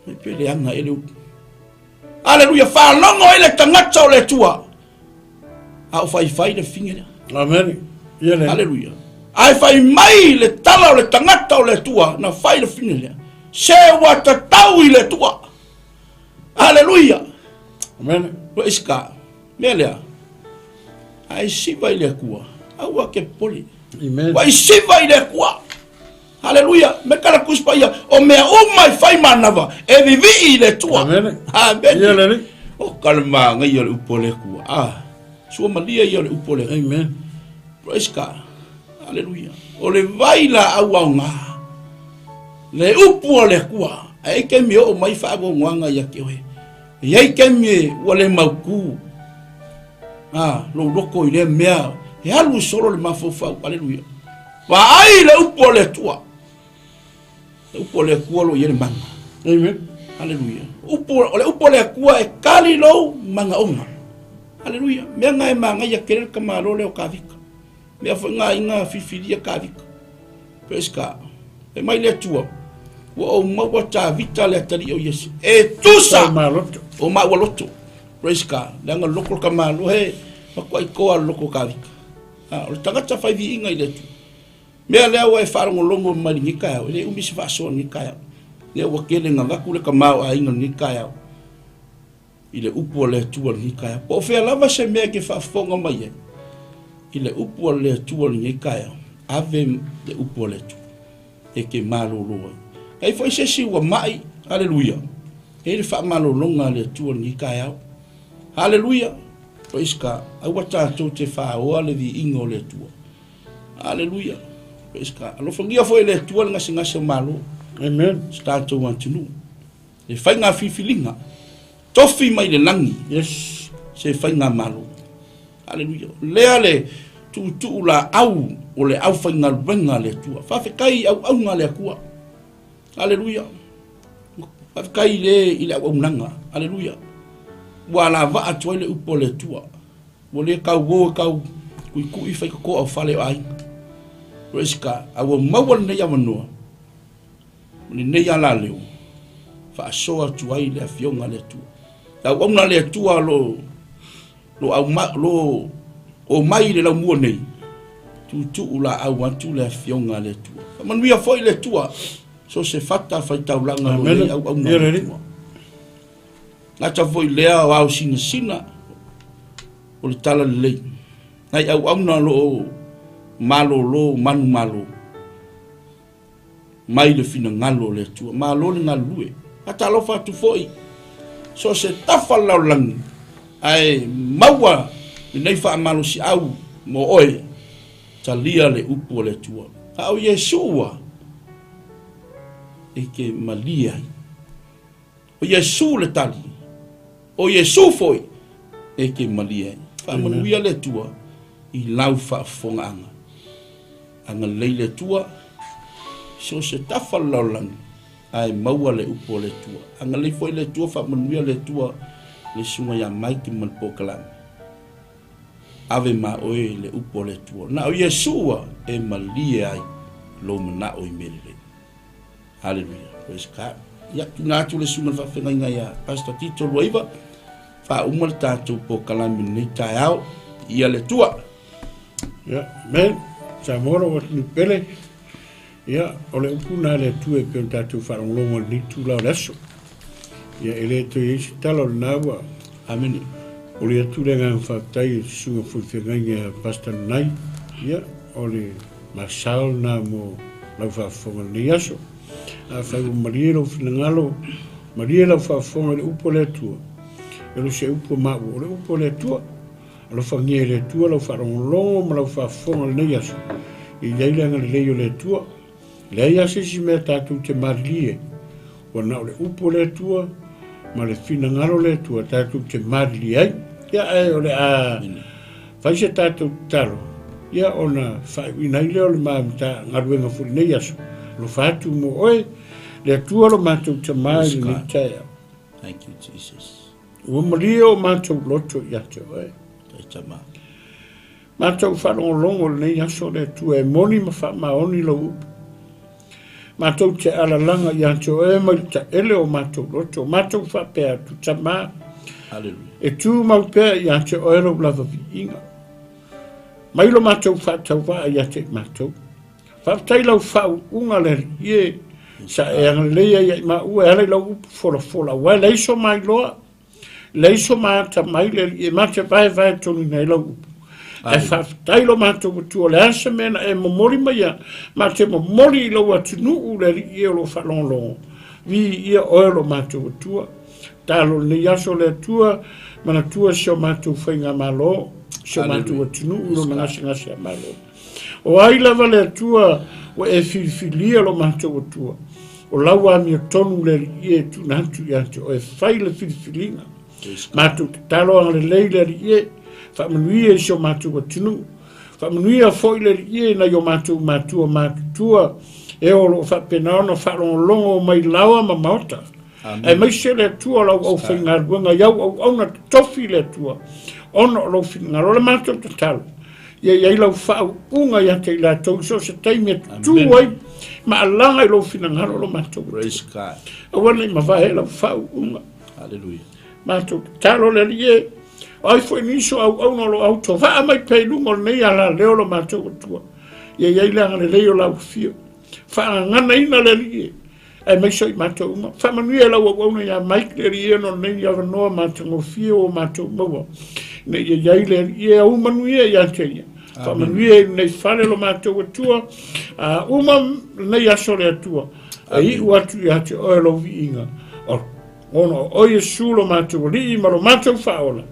Me pele anga ele. Hallelujah. Fa longo ele tangata o le tua. Au fai le finge. Amen. Hallelujah. Ai fai mai le tala o le tangata o le tua na fai le finge. Se wata tau i le tua. Hallelujah. Amen. Praise God. Melea. Ai siva ile kua. Au ke poli. Amen. Wai siva ile kua. Hallelujah. Me kala kuspa ia o me mai fai manava e vivi ile tua. Amen. Amen. O kalma ngai ile upole kua. Sua malia ile upole. Amen. Praise God. Hallelujah. O le vaila au nga. Le upole kua. Ai ke mi o mai fa go nganga ya ke we. Ia ke mi wale mauku. Lo loko ile mea. E alu solo le mafofa. Hallelujah. Wa ai le upole tua. Le upole kua lo yele manga. Amen. Hallelujah. Le upole kua e kali lo manga onga. Hallelujah. Mea ngai manga ya kere kamalo le o kavika. Mea fanga inga fifiria kavika. Praise God. E mai le tua. Wa o mawa ta vita le tari o Yesu. E tusa. O mawa loto. Praise God. Langa loko kamalo he. Makwa ikoa loko kavika. O tangata fai vi inga i le tua. Mea lea wa e wharongo longo mari ni kaya. Le umisi whaso ni kaya. Lea wa kele nga waku le kamao a inga ni kaya. I le upu le tua ni kaya. Po fea lava se mea ke whafonga mai e. I le upu le tua ni kaya. Ave le upu le tua. E ke malo loa. Ei foi se si wa mai. Hallelujah. E le wha malo longa le tua ni kaya. Hallelujah. Praise God. Au wata tau te wha oa le vi ingo le tua. Hallelujah. Praise God. Alo whangia foi le tua nga se ngase malo. Amen. Stato wantunu. Le whai ngā whiwhilinga. Tofi mai le langi. Yes. Se whai ngā malo. Hallelujah. Lea le tu la au. O le au whai ngā ruenga le tua. Whawhekai au ngā le akua. Hallelujah. Whawhekai le i le au nanga. Hallelujah. Wala va atua le upo le tua. Mo le kau wo kau kui whai kako au whale o ai. Praise God. Awa maua nei awanua. Ni nei ala leo. Whaasoa tuai le fionga le tua. Tau auna le tua lo o mai le lau mua nei. Tu ula au atu le fionga le tua. Manuia foi le tua. So se fata fai taulanga lo nei au auna le tua. Ngata foi lea o au sina. O le tala le lei. Nai au auna lo malo lo manu malo. mai le fina ngalo le tua ma lo le ngalue ata lo fa tu foi so se tafa laulang ai maua nei fa malo si au mo oi talia le upu le tua au Yeshua e ke malia o Yesu le tali o Yesu foi e ke malia fa manuia le tua i lau fa fonga anga leile tua so se tafa laulang ai maua le upo le tua anga le foi le tua fa manuia le tua le sunga ya maiki mal pokalam ave ma oe le upo le tua na o Yeshua e malia ai lo mana o imele hallelujah praise God ya tuna tu le sunga fa fenga ya pastor Tito Loiva fa umal tatu pokalam ni tayao ia le tua ya men samoro wat ni pele ya ole upuna le tua pe tatu fa longo ni tu la leso ya ele to is talo nawa amen ole tu le ngan fa tai su fu fenga pastor nai ya ole masal na mo la fa fonga ni aso a fa marielo finangalo marielo fa fonga le upo le tua elo se upo ma le upo le tua lo fa ngere tua lo fa longo ma lo fa fonga ni aso i dai le ngal le yo le tua le ya se si meta tu te marie o na le upo le tua ma le finangalo le tua ta tu te marie ya e ole a fa se ta tu talo ya ona fa ina ile ole ma ta ngaruenga fu nei aso lo fa tu mo oi le tua lo ma tu te mai ni taia thank you Jesus o mario ma tu loto ya te oi tama ma tu fa longo nei aso le tua e moni ma fa ma oni lo ma tu te ala langa ya te oi ma ta ele o ma tu loto ma tu fa pe tu tama hallelujah e tu ma pe ya te oi lo la inga mai lo matou fa tau va ya te matou fa tai lo fa unga le ye sa e le ya ma u e lo fola wa le so mai lo le so ma ta mai le e ma te vai to ni lo e fa tai lo matou tu le semana e mo mori mai ma te mo mori lo wa tu nu le ye lo fa long vi ia o lo matou tu ta lo le ya so le tua mana tua so matou fa nga malo so matu tunu ulo ngasi malo o ai lava le tua o e filia lo matu tua o lawa mi tonu le ie tu nantu ya o e fai le filinga matu talo ang le leile ie fa manuia so matu tunu fa manuia foi le ie na yo matu tua e o lo fa penano fa longo mai lawa ma mota e mai se le tua lo o finga wenga ya o na tofi le tua ono lo finga lo mato total ye lo fa unga ya te la to so se time tu wai ma langa lo finga lo mato praise God o wala ma va lo fa unga hallelujah mato talo le ye ai foi niso au no lo auto va mai pe lungo nei ala le lo mato tu ye langa le lo fio fa ngana ina le ye e mai so mato uma fa manuela o no ya mai le ye no nei ya no mato fio mato mo ne ye le ye o manuia ya tenia fa manuia nei fale lo mato tua uma nei ya sole tua ai o atu ya te o lo vinga ono o Yesu lo mato li ma lo mato faola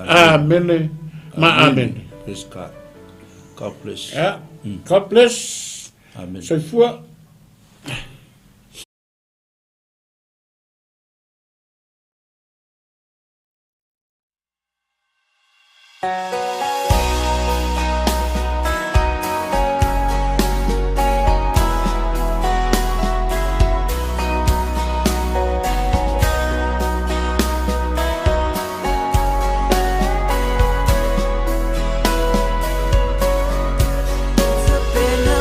amen ma amen praise God God bless God bless amen so for pena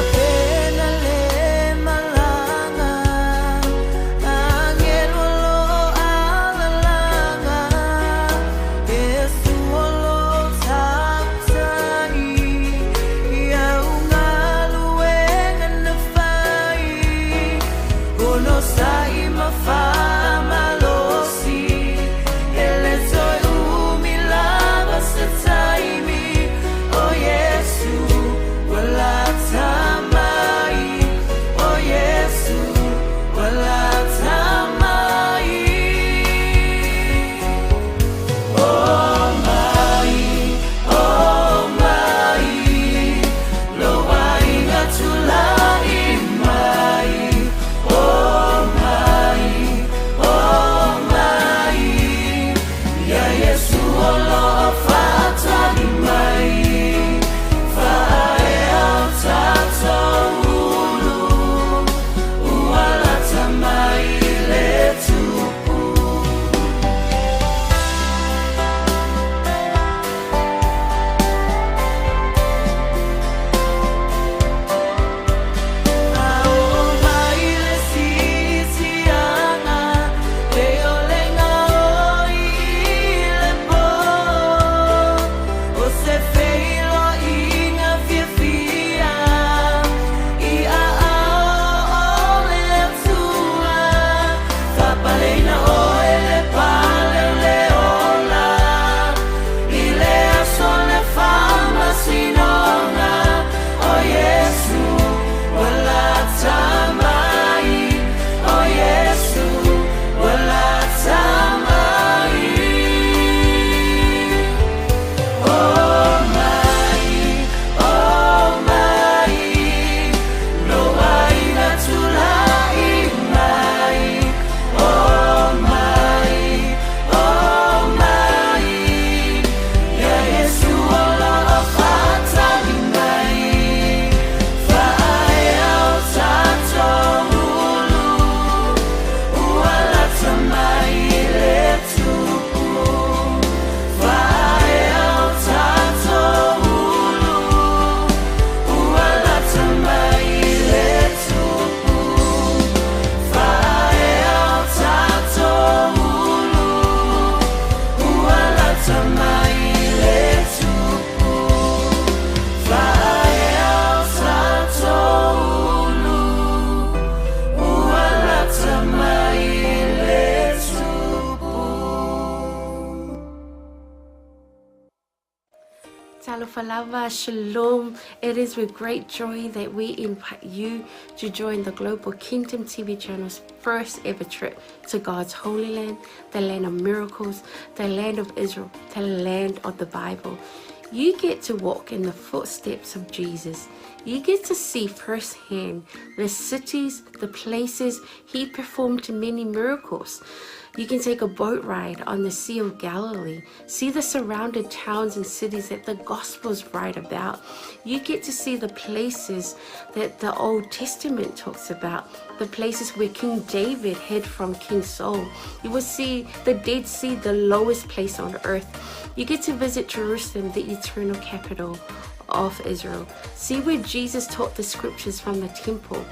Falava, Shalom. It is with great joy that we invite you to join the Global Kingdom TV channel's first ever trip to God's Holy Land, the land of miracles, the land of Israel, the land of the Bible. You get to walk in the footsteps of Jesus. You get to see firsthand the cities, the places he performed many miracles. You can take a boat ride on the Sea of Galilee, see the surrounding towns and cities that the Gospels write about. You get to see the places that the Old Testament talks about, the places where King David hid from King Saul. You will see the Dead Sea, the lowest place on earth. You get to visit Jerusalem, the eternal capital of Israel. See where Jesus taught the scriptures from the temple.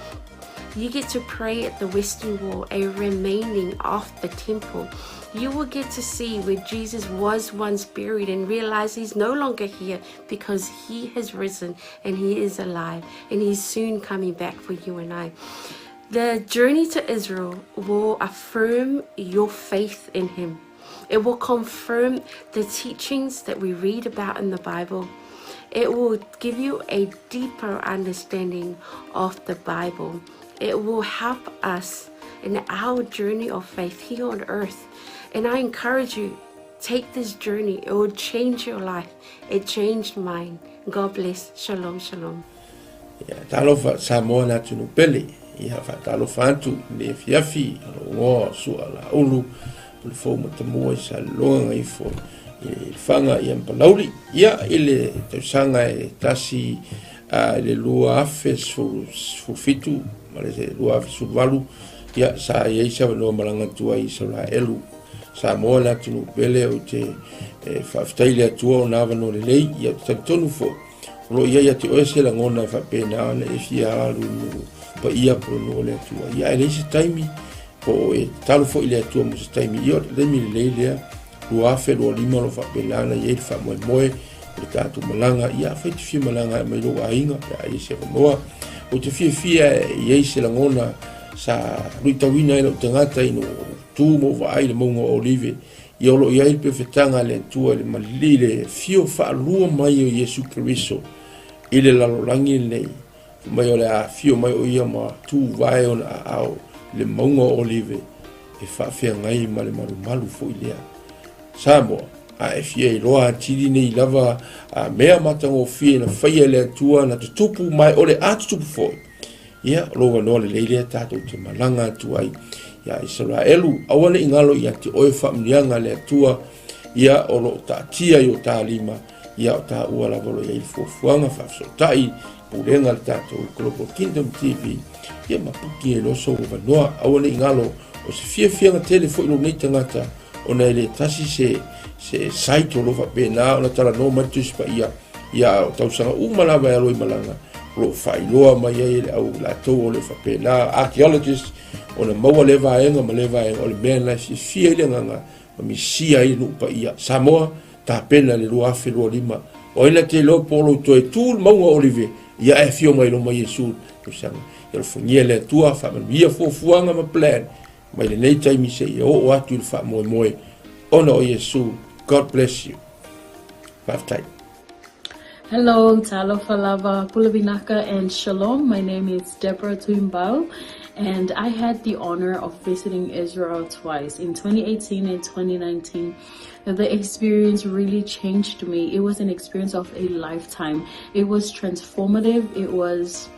You get to pray at the Western Wall, a remaining of the temple. You will get to see where Jesus was once buried and realize he's no longer here because he has risen and he is alive and he's soon coming back for you and I. The journey to Israel will affirm your faith in him. It will confirm the teachings that we read about in the Bible. It will give you a deeper understanding of the Bible. It will help us in our journey of faith here on earth. And I encourage you, take this journey. It will change your life. It changed mine. God bless. Shalom, shalom. Talofa Samoa na tunu pele. Ia fa talofa antu le fiafi ngo su ala ulu. Pulfo matamua sa longa ifo. Fanga ia mpalauri. Ia ile tausanga tasi le lua afe su fitu. Malese lua afe su valu. Ia sa yeisa no malanga tua isa la elu. Samoa na tunu pele o te whaftaile atua o nawa no le lei. Ia tonu fo. Lo ia te oese la ngona fa pena na e fia alu pa ia pro no le atua. Ia ele se taimi po e talo fo ile atua mo se taimi. Ia le mi le lea. Lua afe lo lima lo fa pena na ia fa moe moe. Le tatu malanga. Ia fa te fia malanga mai lo ainga. Ia se noa. O te fia ia se la ngona sa ruitawina ilo tangata ino tu mo va ai le mongo olive. Ia lo ia il perfetanga le tua le malile fio fa lua mai o Yesu Kristo. Ile la lorangi nei. Mai o le a fio mai o ia ma tu vai on au le mongo olive. E fa fia ngai ma le maru fo ilea. Samoa a e fia i loa tiri nei lava a mea matango fia na faia le tua na tutupu mai o le atutupu foi. Ia loa no le leile tato te malanga tu ai. Ia Israelu awane ingalo ia te oe whamnianga le tua. Ia o lo ta tia i o ta lima. Ia o ta ua lavolo ia il fuafuanga whafsotai. Purenga le tato Global Kingdom TV. Ia mapuki e loso o vanoa awane ingalo o se fia telefo ilo nei tangata. O na ele tasi se saito lo fa pena. O na tala no matus pa ia. Ia o tausanga umalawa e aloi malanga. Lo whailoa mai ele au la tau o le fa pena. Archaeologists o na maua le vaenga ma le vaenga o le mea na si fia ile nganga ma mi sia i lupa ia Samoa ta pena le lua afe lua lima o ina te lo polo to e tūl maunga olive ia e fio mai lo mai Yesu usanga ia lo fungia le tua fa mia fuafuanga ma plan mai le nei taimi se ia o atu le fa moe moe ona o Yesu. God bless you. Have time. Hello, Talo Falava, Pulavinaca, and Shalom. My name is Deborah Tuimbao, and I had the honor of visiting Israel twice, in 2018 and 2019. The experience really changed me. It was an experience of a lifetime. It was transformative. It was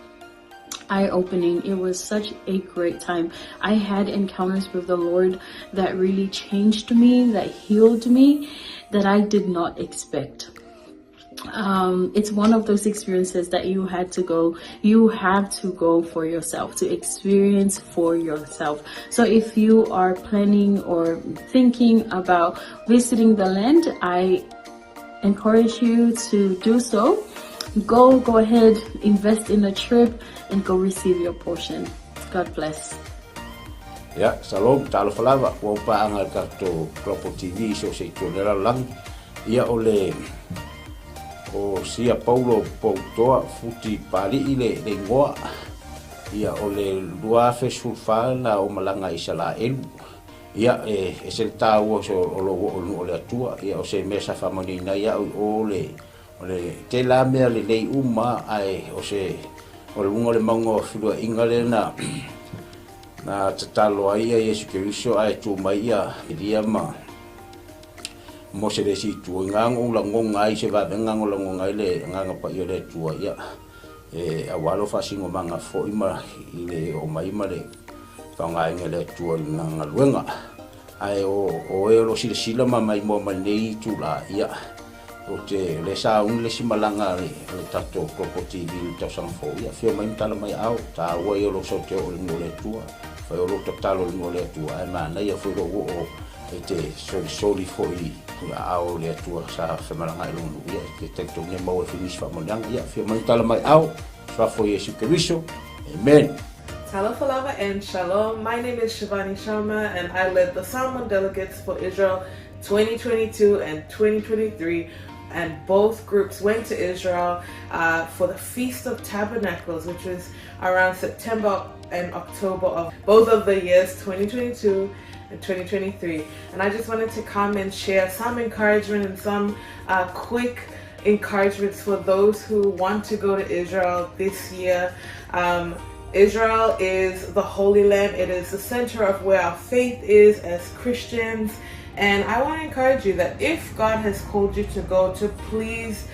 eye-opening. It was such a great time. I had encounters with the Lord that really changed me, that healed me, that I did not expect. It's one of those experiences that you have to go for yourself, to experience for yourself. So if you are planning or thinking about visiting the land, I encourage you to do so. Go ahead, invest in a trip and go receive your portion. God bless. Ya, salam, talo falava, wa pa ang to Global TV so se tolera lang. Ia ole o sia Paulo Poutoa futi pali ile le ngoa. Ia ole lua fesulfa na o malanga Israel. Ia e se tau so o lo ole atua ia o se mesa famani na ia ole o le te la mea le nei uma ai o se o le unga le maunga o whilua inga le na tatalo ai a Yesu Keriso ai tū mai ia i ria ma mo se le si tū ngang o la ngonga ai se va venga o la ngonga le nganga pa ia le tū ia a walo fasingo manga fo ima i le o mai ma le whanga inga le tū nganga luenga ai o e lo sila ma mai mo nei tū la ia o te le sa un le simalanga le tato Globo TV ta sang fo ia fio mai tala mai au ta wa yo lo so te o le tua fa yo lo totalo le tua ai ma na ia fo lo o te soli fo i au le tua sa semalanga lo ia ke te to ne mo finis fa mo ia fio mai tala mai au fa fo Yesu Keriso amen. Talofa Lava and Shalom. My name is Shivani Sharma and I led the Salmon Delegates for Israel 2022 and 2023. And both groups went to Israel for the Feast of Tabernacles, which was around September and October of both of the years 2022 and 2023. And I just wanted to come and share some encouragement and some quick encouragements for those who want to go to Israel this year. Israel is the Holy Land. It is the center of where our faith is as Christians. And I want to encourage you that if God has called you to go, to please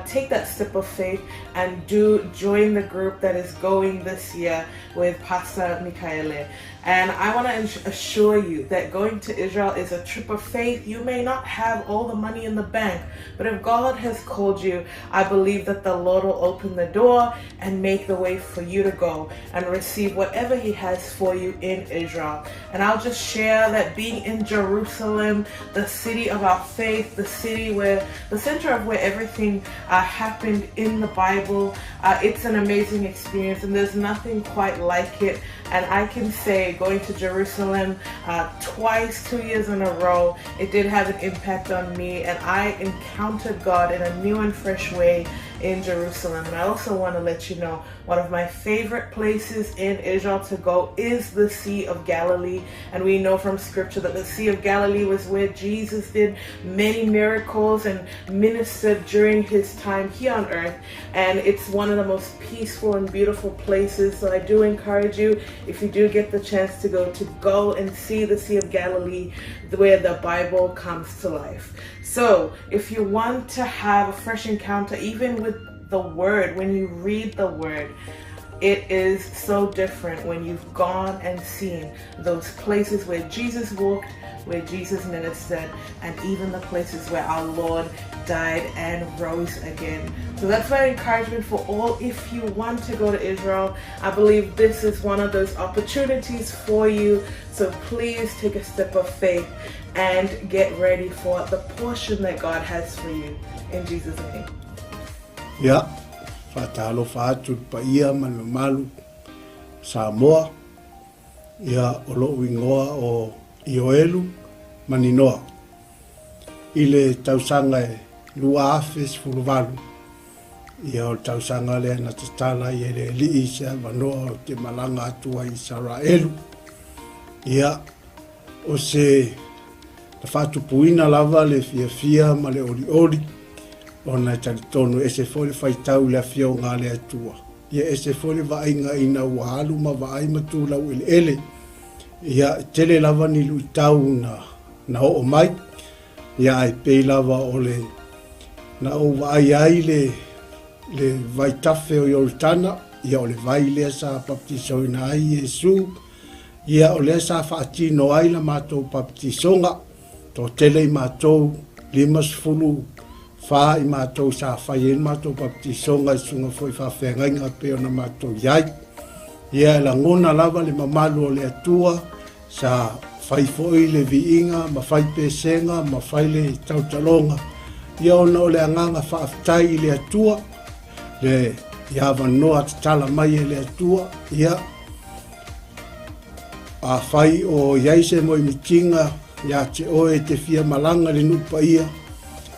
take that step of faith and join the group that is going this year with Pastor Michaele. And I want to assure you that going to Israel is a trip of faith. You may not have all the money in the bank, but if God has called you, I believe that the Lord will open the door and make the way for you to go and receive whatever He has for you in Israel. And I'll just share that being in Jerusalem, the city of our faith, the center of where everything happened in the Bible, it's an amazing experience, and there's nothing quite like it. And I can say going to Jerusalem twice, 2 years in a row, it did have an impact on me, and I encountered God in a new and fresh way in Jerusalem. And I also want to let you know, one of my favorite places in Israel to go is the Sea of Galilee. And we know from scripture that the Sea of Galilee was where Jesus did many miracles and ministered during his time here on earth. And it's one of the most peaceful and beautiful places. So I do encourage you, if you do get the chance to go and see the Sea of Galilee, where the Bible comes to life. So if you want to have a fresh encounter, even with the Word, when you read the Word, it is so different when you've gone and seen those places where Jesus walked, where Jesus ministered, and even the places where our Lord died and rose again. So that's my encouragement for all. If you want to go to Israel, I believe this is one of those opportunities for you. So please take a step of faith and get ready for the portion that God has for you. In Jesus' name. Yeah. Fatalo fatu pa ia malu Samoa. Ia olo wingoa o Ioelu maninoa. Ile tausanga e lua afes fuluvalu. Ia o tausanga le na tatala i ele li isa manoa o te malanga atua i Saraelu. Ia o se ta fatu puina lava le fia ma le oli. Ona talitonu ese foli faitau le afio ngā le atua. Ia ese foli vainga ina wahalu ma vaai matu lau ele. Ia tele lava ni luitau na o mai. Ia ai pei lava o le na o vaai ai le vaitafe o Yoltana. Ia o le vai lea sa baptiso ina ai Yesu. Ia o lea sa faatino ai la mātou baptisonga. To tele i mātou 5 fa i mātou sa whai en mātou baptisonga i sunga foi whawhengainga peo na mātou iai. Ia la ngona lava le mamalu o le atua sa whai foi le viinga, ma whai pesenga, ma whai le tautalonga. Ia ona o le anganga whaaftai le atua, le iawa noa tatala mai le atua, ia a whai o iaise mo i mitinga, ia te oe te fia malanga le nupa ia,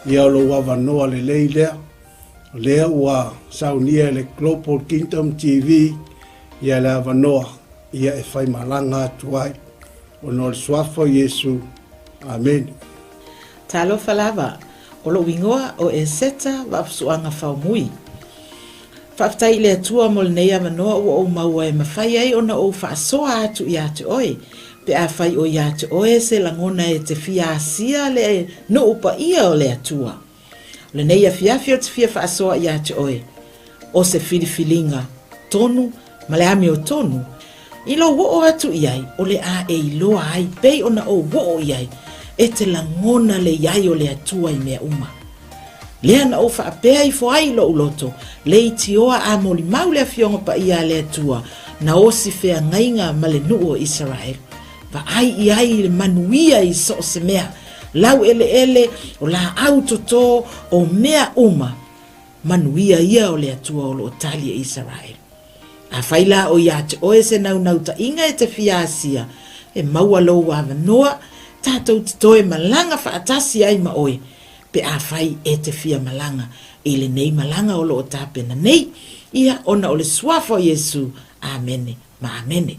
ia lo wawanoa le lei lea ua saunia le Global Kingdom TV, ia le wawanoa, ia e whai malanga atuai, o no le swafo Yesu, amen. Talofa lava, o lo wingoa o e seta wa apsuanga whaumui. Whaftai le atua mo le neia manoa o maua e mawhai ai ona o whaasoa atu i atu oe. Pe a whai o i atu oe se langona e te fia asia le no upa ia o le atua. Le neia fiafi o te fia whaasoa i atu oe. O se filifilinga tonu, ma le ame o tonu. I lo wo o atu iai, o le a e iloa ai, pei ona o wo o iai, e te langona le iai o le atua i mea uma. Lea na o whaapea i fo ai lo uloto, le i tioa a moli mau le fionga pa ia le atua, na o si fea ngainga ma le nuu o Israel. Va ai i ai le manuia i so se mea, lau ele ele o la autoto o mea uma, manuia ia o le atua o lo tali e Israel. A whaila o ia te oe se nau ta inga e te fiasia, e maua lo wa noa, tātou te toe malanga whaatasi ai ma oe, pe a whai e te fia malanga, e le nei malanga o lo o tāpena nei, ia ona o le suafa o Yesu, amene, ma amene.